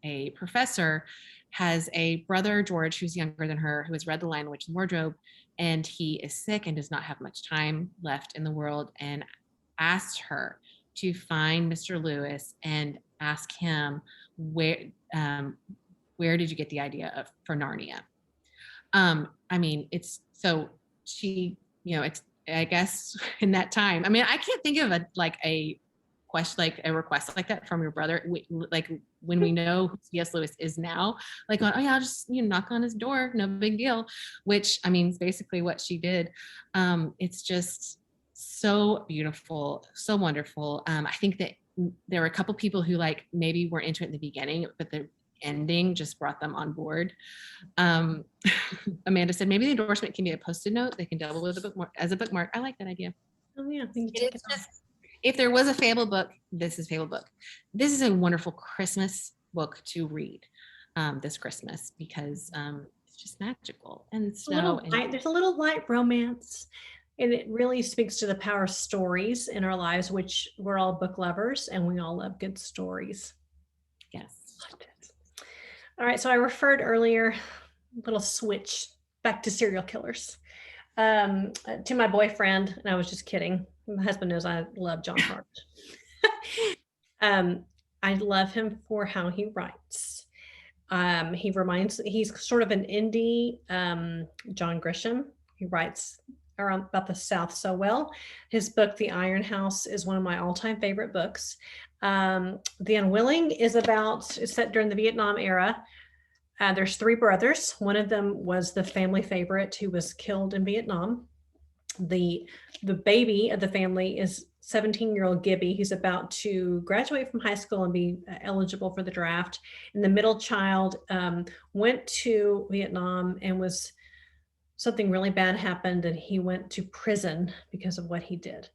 a professor, has a brother, George, who's younger than her, who has read The Lion, the Witch, and the Wardrobe, and he is sick and does not have much time left in the world, and asked her to find Mr. Lewis and ask him where did you get the idea for Narnia? It's so she, it's, I guess in that time, I can't think of a question, like a request like that from your brother, like when we know who C.S. Lewis is now, like, oh yeah, I'll just knock on his door, no big deal, which is basically what she did. It's just so beautiful, so wonderful. I think that there were a couple people who maybe weren't into it in the beginning, but the ending just brought them on board. Amanda said maybe the endorsement can be a Post-it note. They can double as a bookmark. I like that idea. Oh yeah, if there was a Fabled book, this is Fabled book. This is a wonderful Christmas book to read this Christmas because it's just magical and snow. There's a little light romance. And it really speaks to the power of stories in our lives, which we're all book lovers and we all love good stories. Yes. All right. So I referred earlier, little switch back to serial killers, to my boyfriend. And I was just kidding. My husband knows I love John Hart. I love him for how he writes. He's sort of an indie John Grisham. He writes about the South so well. His book, The Iron House, is one of my all-time favorite books. The Unwilling is set during the Vietnam era. There's three brothers. One of them was the family favorite who was killed in Vietnam. The baby of the family is 17-year-old Gibby, who's about to graduate from high school and be eligible for the draft. And the middle child went to Vietnam and something really bad happened, and he went to prison because of what he did.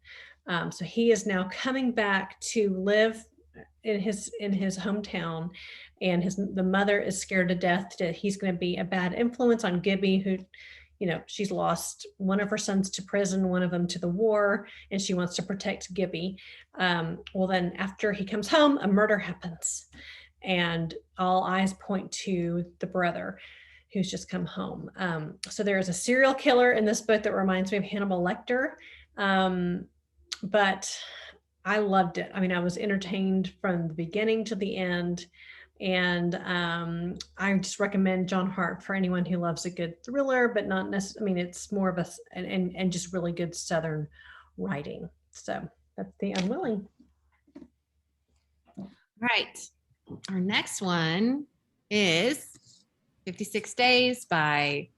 So he is now coming back to live in his hometown, and the mother is scared to death that he's going to be a bad influence on Gibby, who, she's lost one of her sons to prison, one of them to the war, and she wants to protect Gibby. Well, then after he comes home, a murder happens, and all eyes point to the brother who's just come home. So there is a serial killer in this book that reminds me of Hannibal Lecter. But I loved it. I mean, I was entertained from the beginning to the end. And I just recommend John Hart for anyone who loves a good thriller, but not necessarily, I mean, it's more of and just really good Southern writing. So that's The Unwilling. Right. Our next one is 56 Days by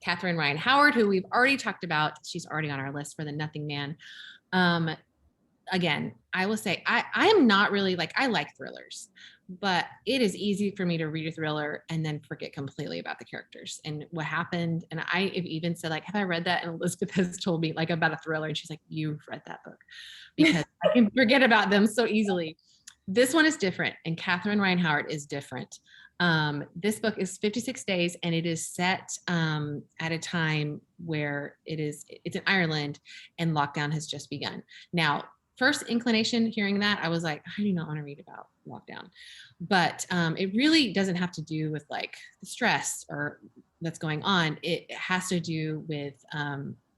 Catherine Ryan Howard, who we've already talked about. She's already on our list for The Nothing Man. Again, I will say I am not really I like thrillers, but it is easy for me to read a thriller and then forget completely about the characters and what happened. And I have even said, have I read that? And Elizabeth has told me about a thriller, and she's like, you've read that book, because I can forget about them so easily. This one is different, and Catherine Ryan Howard is different. This book is 56 Days, and it is set at a time where it's in Ireland and lockdown has just begun. Now, first inclination hearing that, I was like, I do not want to read about lockdown, but it really doesn't have to do with the stress or that's going on. It has to do with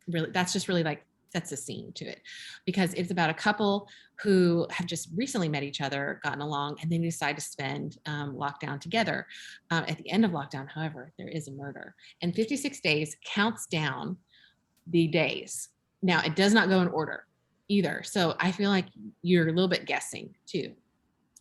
really, that's just really sets a scene to it, because it's about a couple who have just recently met each other, gotten along, and then decide to spend lockdown together. At the end of lockdown, however, there is a murder, and 56 Days counts down the days. Now, it does not go in order either. So I feel like you're a little bit guessing too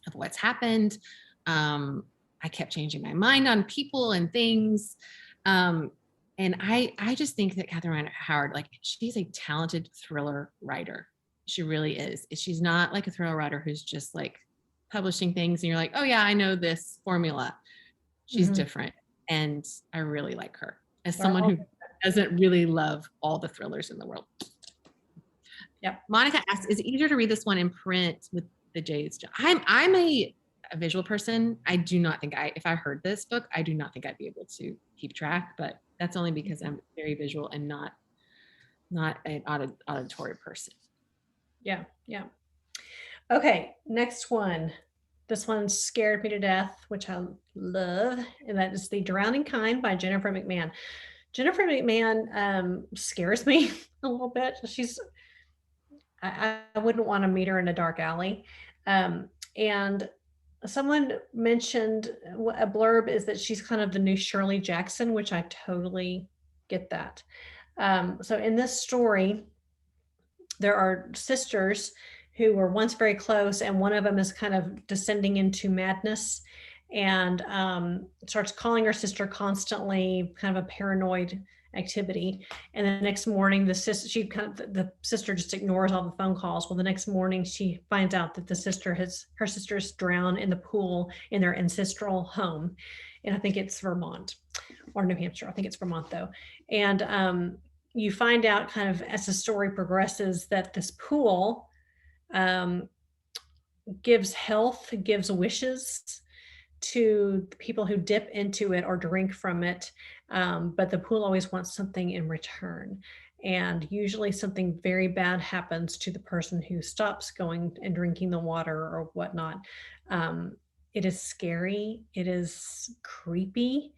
of what's happened. I kept changing my mind on people and things. And I just think that Catherine Ryan Howard, she's a talented thriller writer. She really is. She's not a thriller writer who's just publishing things and you're like, oh yeah, I know this formula. She's different. And I really like her as someone who doesn't really love all the thrillers in the world. Yep. Monica asks, is it easier to read this one in print with the J's? I'm a visual person. I do not think if I heard this book, I do not think I'd be able to keep track, but that's only because I'm very visual and not an auditory person. Yeah. Yeah. Okay. Next one. This one scared me to death, which I love. And that is The Drowning Kind by Jennifer McMahon. Jennifer McMahon scares me a little bit. I wouldn't want to meet her in a dark alley. And someone mentioned a blurb is that she's kind of the new Shirley Jackson, which I totally get that. So in this story, there are sisters who were once very close, and one of them is kind of descending into madness and starts calling her sister constantly, kind of a paranoid activity. And the next morning, the sister just ignores all the phone calls. Well, the next morning she finds out that her sister's drowned in the pool in their ancestral home. And I think it's Vermont or New Hampshire. I think it's Vermont though. And you find out kind of as the story progresses that this pool gives health, gives wishes to the people who dip into it or drink from it. But the pool always wants something in return. And usually something very bad happens to the person who stops going and drinking the water or whatnot. It is scary. It is creepy,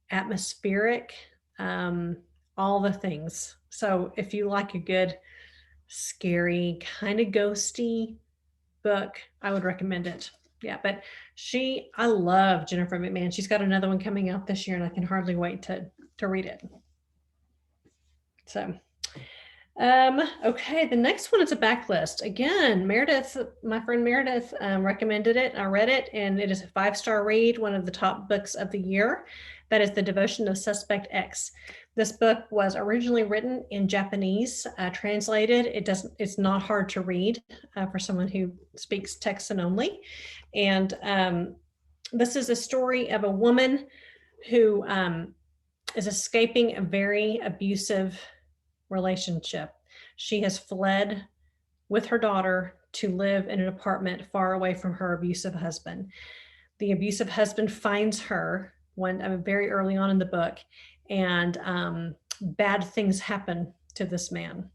atmospheric, all the things. So if you like a good, scary, kind of ghosty book, I would recommend it. Yeah, but I love Jennifer McMahon. She's got another one coming out this year, and I can hardly wait to read it. So Okay, the next one is a backlist. Again, Meredith, my friend Meredith, recommended it. I read it, and it is a 5-star read, one of the top books of the year. That is The Devotion of Suspect X. This book was originally written in Japanese, translated. It's not hard to read for someone who speaks Texan only. And this is a story of a woman who is escaping a very abusive relationship. She has fled with her daughter to live in an apartment far away from her abusive husband. The abusive husband finds her very early on in the book, and bad things happen to this man.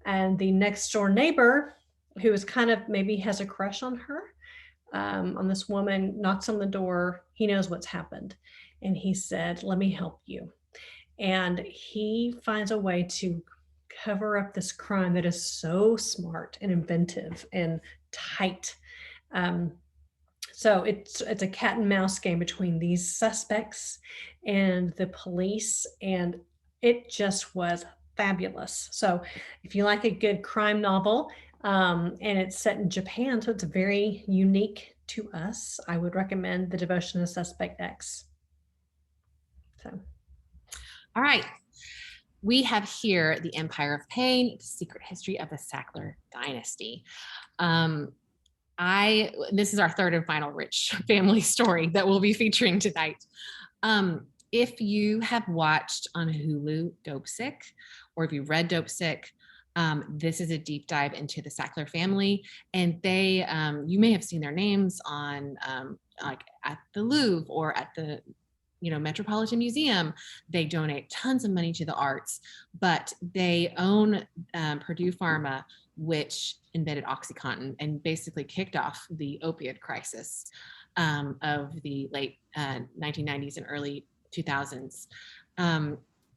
And the next door neighbor, who is kind of maybe has a crush on her, on this woman, knocks on the door. He knows what's happened, and he said, "Let me help you." And he finds a way to cover up this crime that is so smart and inventive and tight. So it's a cat and mouse game between these suspects and the police, and it just was fabulous. So if you like a good crime novel, and it's set in Japan, so it's very unique to us, I would recommend The Devotion of Suspect X. So. All right. We have here The Empire of Pain, The Secret History of the Sackler Dynasty. This is our third and final rich family story that we'll be featuring tonight. If you have watched on Hulu Dopesick, or if you read Dopesick, this is a deep dive into the Sackler family, and they, you may have seen their names on like at the Louvre or at the Metropolitan Museum. They donate tons of money to the arts, but they own Purdue Pharma, which invented OxyContin and basically kicked off the opioid crisis of the late 1990s and early 2000s.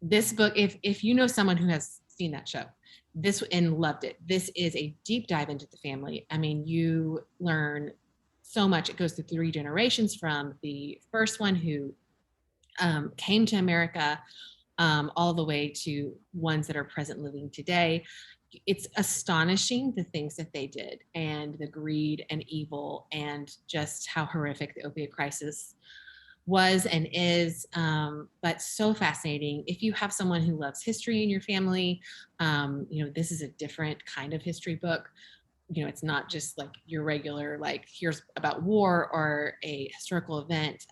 This book, if you know someone who has seen that show, and loved it, this is a deep dive into the family. I mean, you learn so much. It goes through 3 generations, from the first one who came to America, all the way to ones that are present living today. It's astonishing the things that they did, and the greed and evil, and just how horrific the opioid crisis was and is, but so fascinating. If you have someone who loves history in your family, this is a different kind of history book. It's not just like your regular, like, here's about war or a historical event.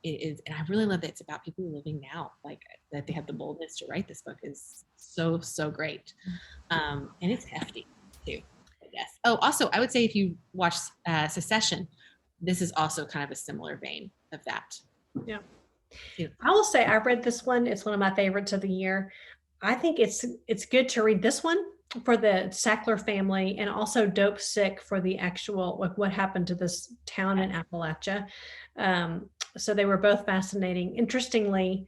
It is, and I really love that it's about people living now, like that they have the boldness to write this book is so, so great. And it's hefty too, I guess. Oh, also, I would say if you watch Secession, this is also kind of a similar vein of that. Yeah. I will say I read this one. It's one of my favorites of the year. I think it's good to read this one for the Sackler family, and also Dopesick for the actual, like, what happened to this town in Appalachia. So they were both fascinating. Interestingly,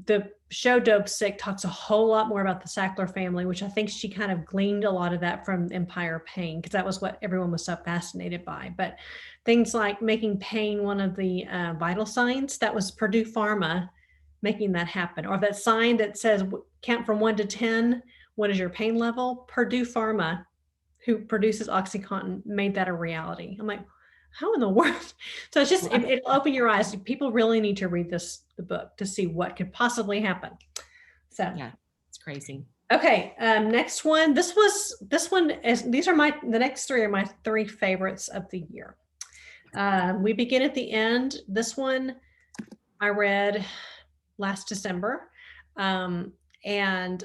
the show Dopesick talks a whole lot more about the Sackler family, which I think she kind of gleaned a lot of that from Empire of Pain, because that was what everyone was so fascinated by. But things like making pain one of the vital signs, that was Purdue Pharma making that happen. Or that sign that says count from 1 to 10, what is your pain level? Purdue Pharma, who produces OxyContin, made that a reality. I'm like, how in the world? So it's just, it'll open your eyes. People really need to read the book to see what could possibly happen. So yeah, it's crazy. Okay, next one. The next 3 are my 3 favorites of the year. We Begin at the End. This one I read last December, and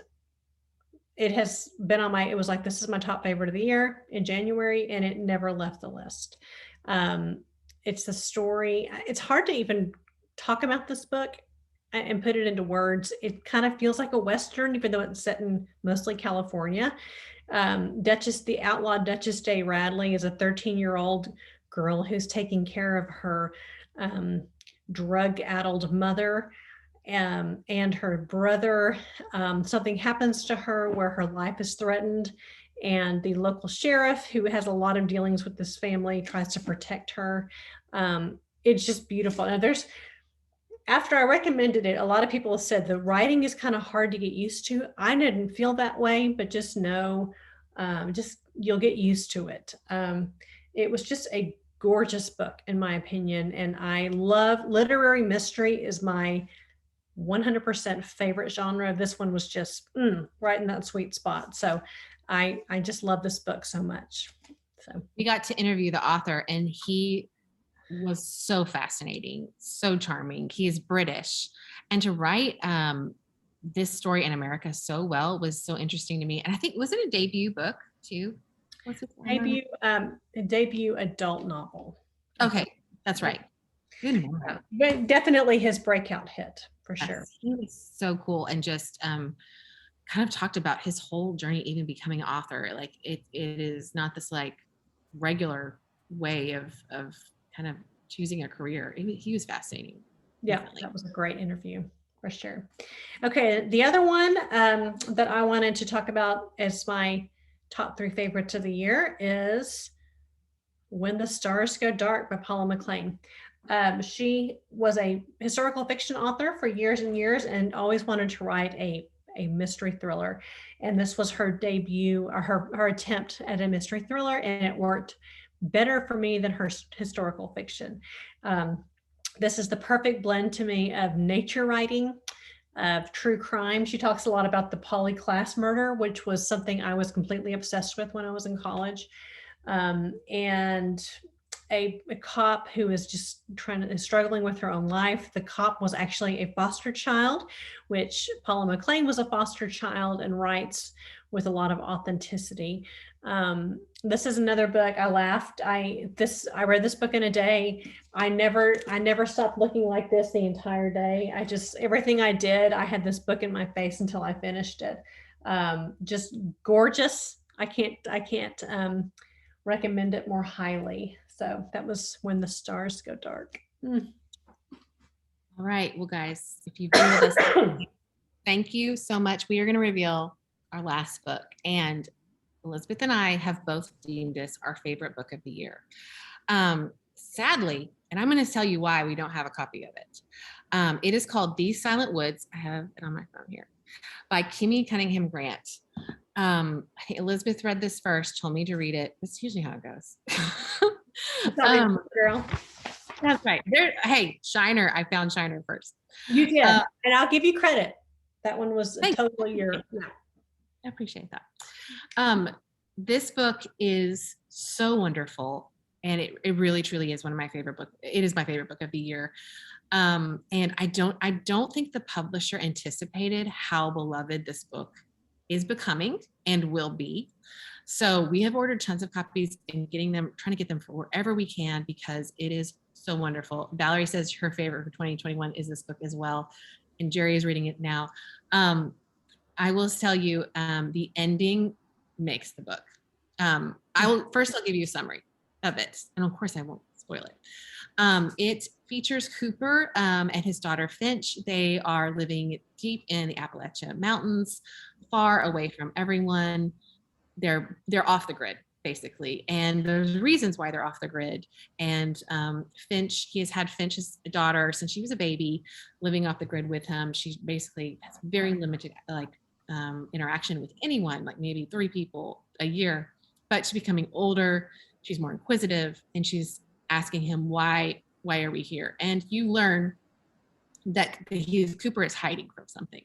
it has been on it was like, this is my top favorite of the year in January, and it never left the list. It's the story. It's hard to even talk about this book and put it into words. It kind of feels like a Western, even though it's set in mostly California. The outlawed Duchess Day Radley is a 13-year-old girl who's taking care of her drug-addled mother and her brother. Something happens to her where her life is threatened, and the local sheriff, who has a lot of dealings with this family, tries to protect her. It's just beautiful. Now, after I recommended it, a lot of people said the writing is kind of hard to get used to. I didn't feel that way, but just know, just you'll get used to it. It was just a gorgeous book, in my opinion, and I love literary mystery is my 100% favorite genre. This one was just right in that sweet spot. So I just love this book so much. So we got to interview the author, and he was so fascinating, so charming. He is British, and to write this story in America so well was so interesting to me. And I think, was it a debut book too? What's it? Debut adult novel. Okay, that's right. Good. But definitely his breakout hit for sure. He was so cool, and just kind of talked about his whole journey, even becoming an author. Like it is not this like regular way of kind of choosing a career. He was fascinating. Yeah, definitely. That was a great interview for sure. Okay, the other one that I wanted to talk about as my top 3 favorites of the year is When the Stars Go Dark by Paula McLean. She was a historical fiction author for years and years and always wanted to write a mystery thriller. And this was her debut, or her attempt at a mystery thriller, and it worked better for me than her historical fiction. This is the perfect blend to me of nature writing, of true crime. She talks a lot about the Polly Klaas murder, which was something I was completely obsessed with when I was in college. And a cop who is just struggling with her own life. The cop was actually a foster child, which Paula McLean was a foster child, and writes with a lot of authenticity. This is another book. I laughed. I read this book in a day. I never stopped looking like this the entire day. Everything I did, I had this book in my face until I finished it. Just gorgeous. I can't recommend it more highly. So that was When the Stars Go Dark. All right. Well, guys, if you've been with us, thank you so much. We are going to reveal our last book, and Elizabeth and I have both deemed this our favorite book of the year. Sadly, and I'm going to tell you why we don't have a copy of it. It is called These Silent Woods. I have it on my phone here, by Kimmy Cunningham Grant. Elizabeth read this first, told me to read it. That's usually how it goes. Girl. That's right. Hey, Shiner. I found Shiner first. You did. And I'll give you credit. That one was totally your. I appreciate that. This book is so wonderful, and it really truly is one of my favorite books. It is my favorite book of the year. And I don't think the publisher anticipated how beloved this book is becoming and will be. So we have ordered tons of copies and trying to get them for wherever we can, because it is so wonderful. Valerie says her favorite for 2021 is this book as well, and Jerry is reading it now. I will tell you, the ending makes the book. I'll give you a summary of it, and of course I won't spoil it. It features Cooper and his daughter Finch. They are living deep in the Appalachian Mountains, far away from everyone. They're off the grid, basically, and there's reasons why they're off the grid. And he has had Finch's daughter since she was a baby, living off the grid with him. She basically has very limited interaction with anyone, like maybe 3 people a year. But she's becoming older. She's more inquisitive, and she's asking him, why are we here? And you learn that Cooper is hiding from something.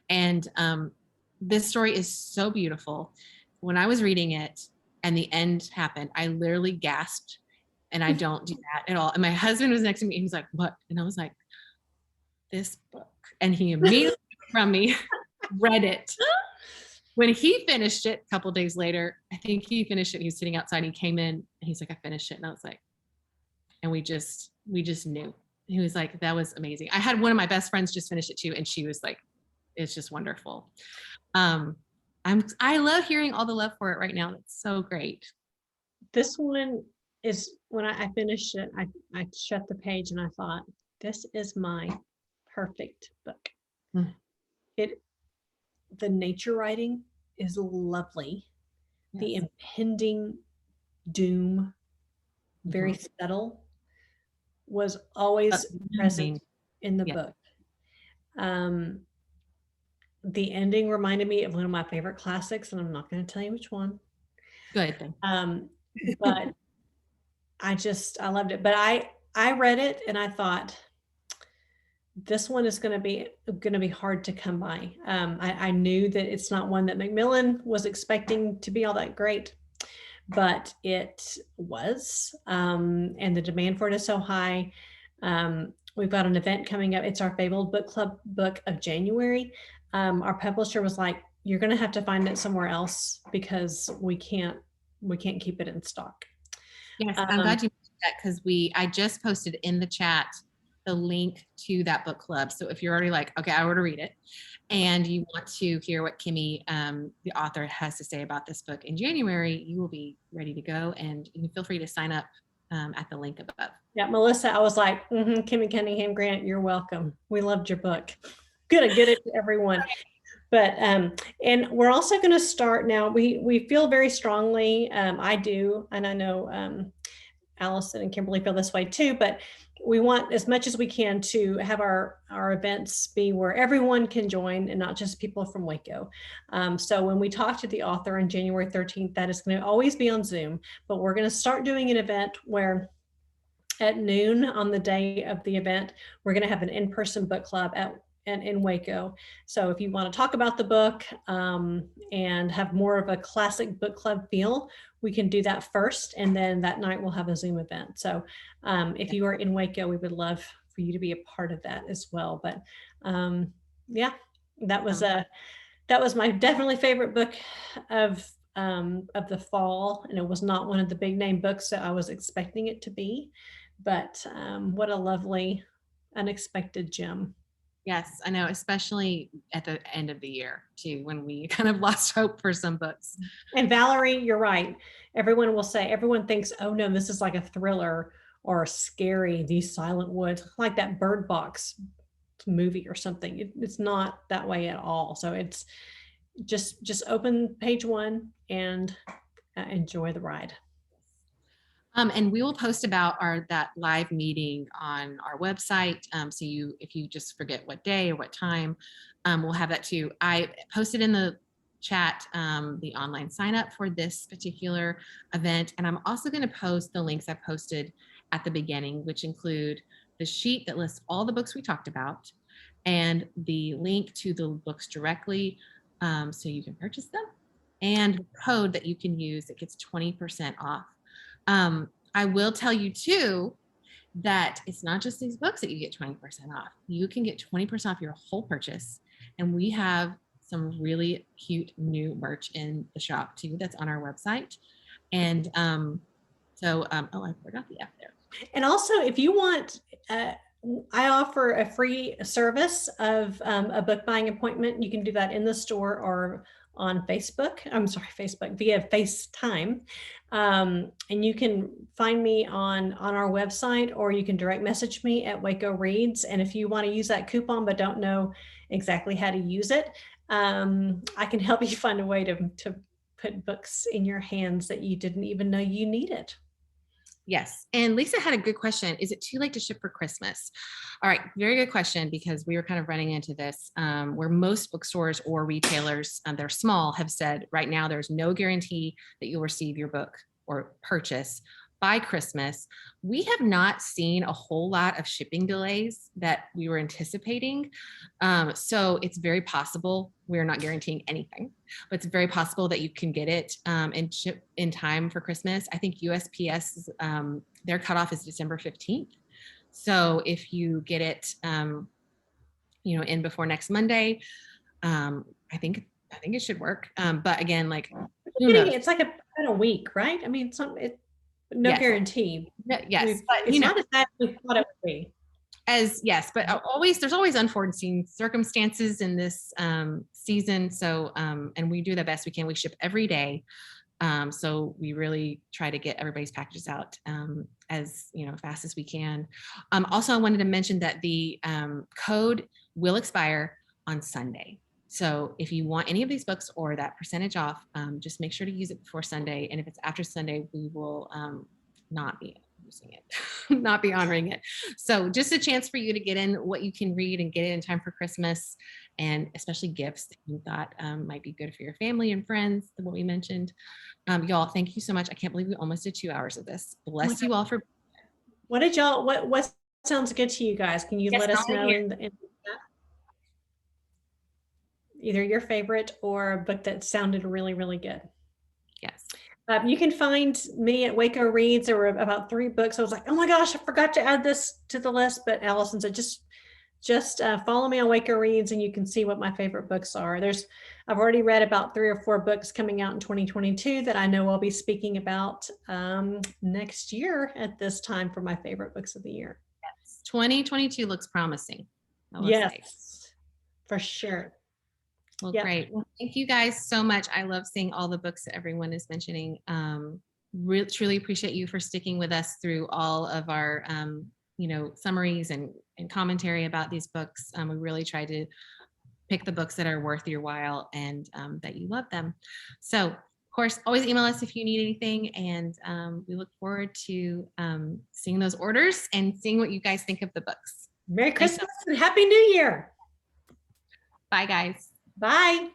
And this story is so beautiful. When I was reading it and the end happened, I literally gasped, and I don't do that at all. And my husband was next to me, and he's like, what? And I was like, this book. And he immediately from me read it. When he finished it a couple of days later, I think he finished it. He was sitting outside. He came in and he's like, I finished it. And I was like, and we just knew. He was like, that was amazing. I had one of my best friends just finish it too, and she was like, it's just wonderful. I love hearing all the love for it right now. That's so great. This one is, when I finished it, I shut the page and I thought, this is my perfect book. The nature writing is lovely. Yes. The impending doom, very subtle, was always present in the book. The ending reminded me of one of my favorite classics, and I'm not going to tell you which one. Good. But I loved it. But I read it and I thought, this one is going to be hard to come by. I knew that it's not one that Macmillan was expecting to be all that great, but it was, and the demand for it is so high. We've got an event coming up. It's our Fabled Book Club book of January. Our publisher was like, you're going to have to find it somewhere else because we can't keep it in stock. Yes, I'm glad you mentioned that, because I just posted in the chat the link to that book club. So if you're already like, okay, I want to read it, and you want to hear what Kimmy, the author, has to say about this book in January, you will be ready to go, and you can feel free to sign up at the link above. Yeah, Melissa, I was like, Kimmy Cunningham Grant, you're welcome. We loved your book. Gonna get it to everyone. But and we're also going to start now. We feel very strongly. I do, and I know Alison and Kimberly feel this way too. But we want, as much as we can, to have our events be where everyone can join and not just people from Waco. So when we talk to the author on January 13th, that is going to always be on Zoom. But we're going to start doing an event where at noon on the day of the event, we're going to have an in-person book club in Waco. So if you want to talk about the book and have more of a classic book club feel, we can do that first. And then that night we'll have a Zoom event. So if you are in Waco, we would love for you to be a part of that as well. But yeah, that was my definitely favorite book of the fall. And it was not one of the big name books that I was expecting it to be, but what a lovely, unexpected gem. Yes, I know, especially at the end of the year too, when we kind of lost hope for some books. And Valerie, you're right. Everyone thinks, oh no, this is like a thriller or scary, These Silent Woods, like that Bird Box movie or something. It's not that way at all. So it's just open page one and enjoy the ride. And we will post about that live meeting on our website. So if you just forget what day or what time, we'll have that too. I posted in the chat the online sign up for this particular event. And I'm also going to post the links I posted at the beginning, which include the sheet that lists all the books we talked about and the link to the books directly so you can purchase them, and the code that you can use that gets 20% off. I will tell you too that it's not just these books that you get 20% off. You can get 20% off your whole purchase. And we have some really cute new merch in the shop too that's on our website. And I forgot the F there. And also, if you want, I offer a free service of a book buying appointment. You can do that in the store or on Facebook. I'm sorry, Facebook via FaceTime. And you can find me on our website, or you can direct message me at Waco Reads. And if you want to use that coupon but don't know exactly how to use it, I can help you find a way to put books in your hands that you didn't even know you needed. Yes. And Lisa had a good question. Is it too late to ship for Christmas? All right. Very good question, because we were kind of running into this where most bookstores or retailers, they're small, have said right now there's no guarantee that you'll receive your book or purchase by Christmas. We have not seen a whole lot of shipping delays that we were anticipating. So it's very possible, we're not guaranteeing anything, but it's very possible that you can get it and ship in time for Christmas. I think USPS, their cutoff is December 15th. So if you get it, in before next Monday, I think it should work. But again, like, it's like a week, right? I mean, no yes. Guarantee. Yes, but it's not as bad as we thought it would be. There's always unforeseen circumstances in this season. So, and we do the best we can. We ship every day. So we really try to get everybody's packages out as fast as we can. Also, I wanted to mention that the code will expire on Sunday. So if you want any of these books or that percentage off, just make sure to use it before Sunday. And if it's after Sunday, we will not be using it, not be honoring it. So just a chance for you to get in what you can read and get it in time for Christmas, and especially gifts that you thought might be good for your family and friends, what we mentioned. Y'all, thank you so much. I can't believe we almost did 2 hours of this. Bless you all for. What did y'all, what sounds good to you guys? Can you let us know in the either your favorite or a book that sounded really, really good? Yes. You can find me at Waco Reads. There were about 3 books. I was like, oh my gosh, I forgot to add this to the list. But Alison said, just follow me on Waco Reads and you can see what my favorite books are. I've already read about 3 or 4 books coming out in 2022 that I know I'll be speaking about next year at this time for my favorite books of the year. Yes. 2022 looks promising. Yes, for sure. Well, great. Well, thank you guys so much. I love seeing all the books that everyone is mentioning. Truly appreciate you for sticking with us through all of our summaries and commentary about these books. We really try to pick the books that are worth your while and that you love them. So of course, always email us if you need anything, and we look forward to seeing those orders and seeing what you guys think of the books. Merry Christmas and Happy New Year. Bye guys. Bye.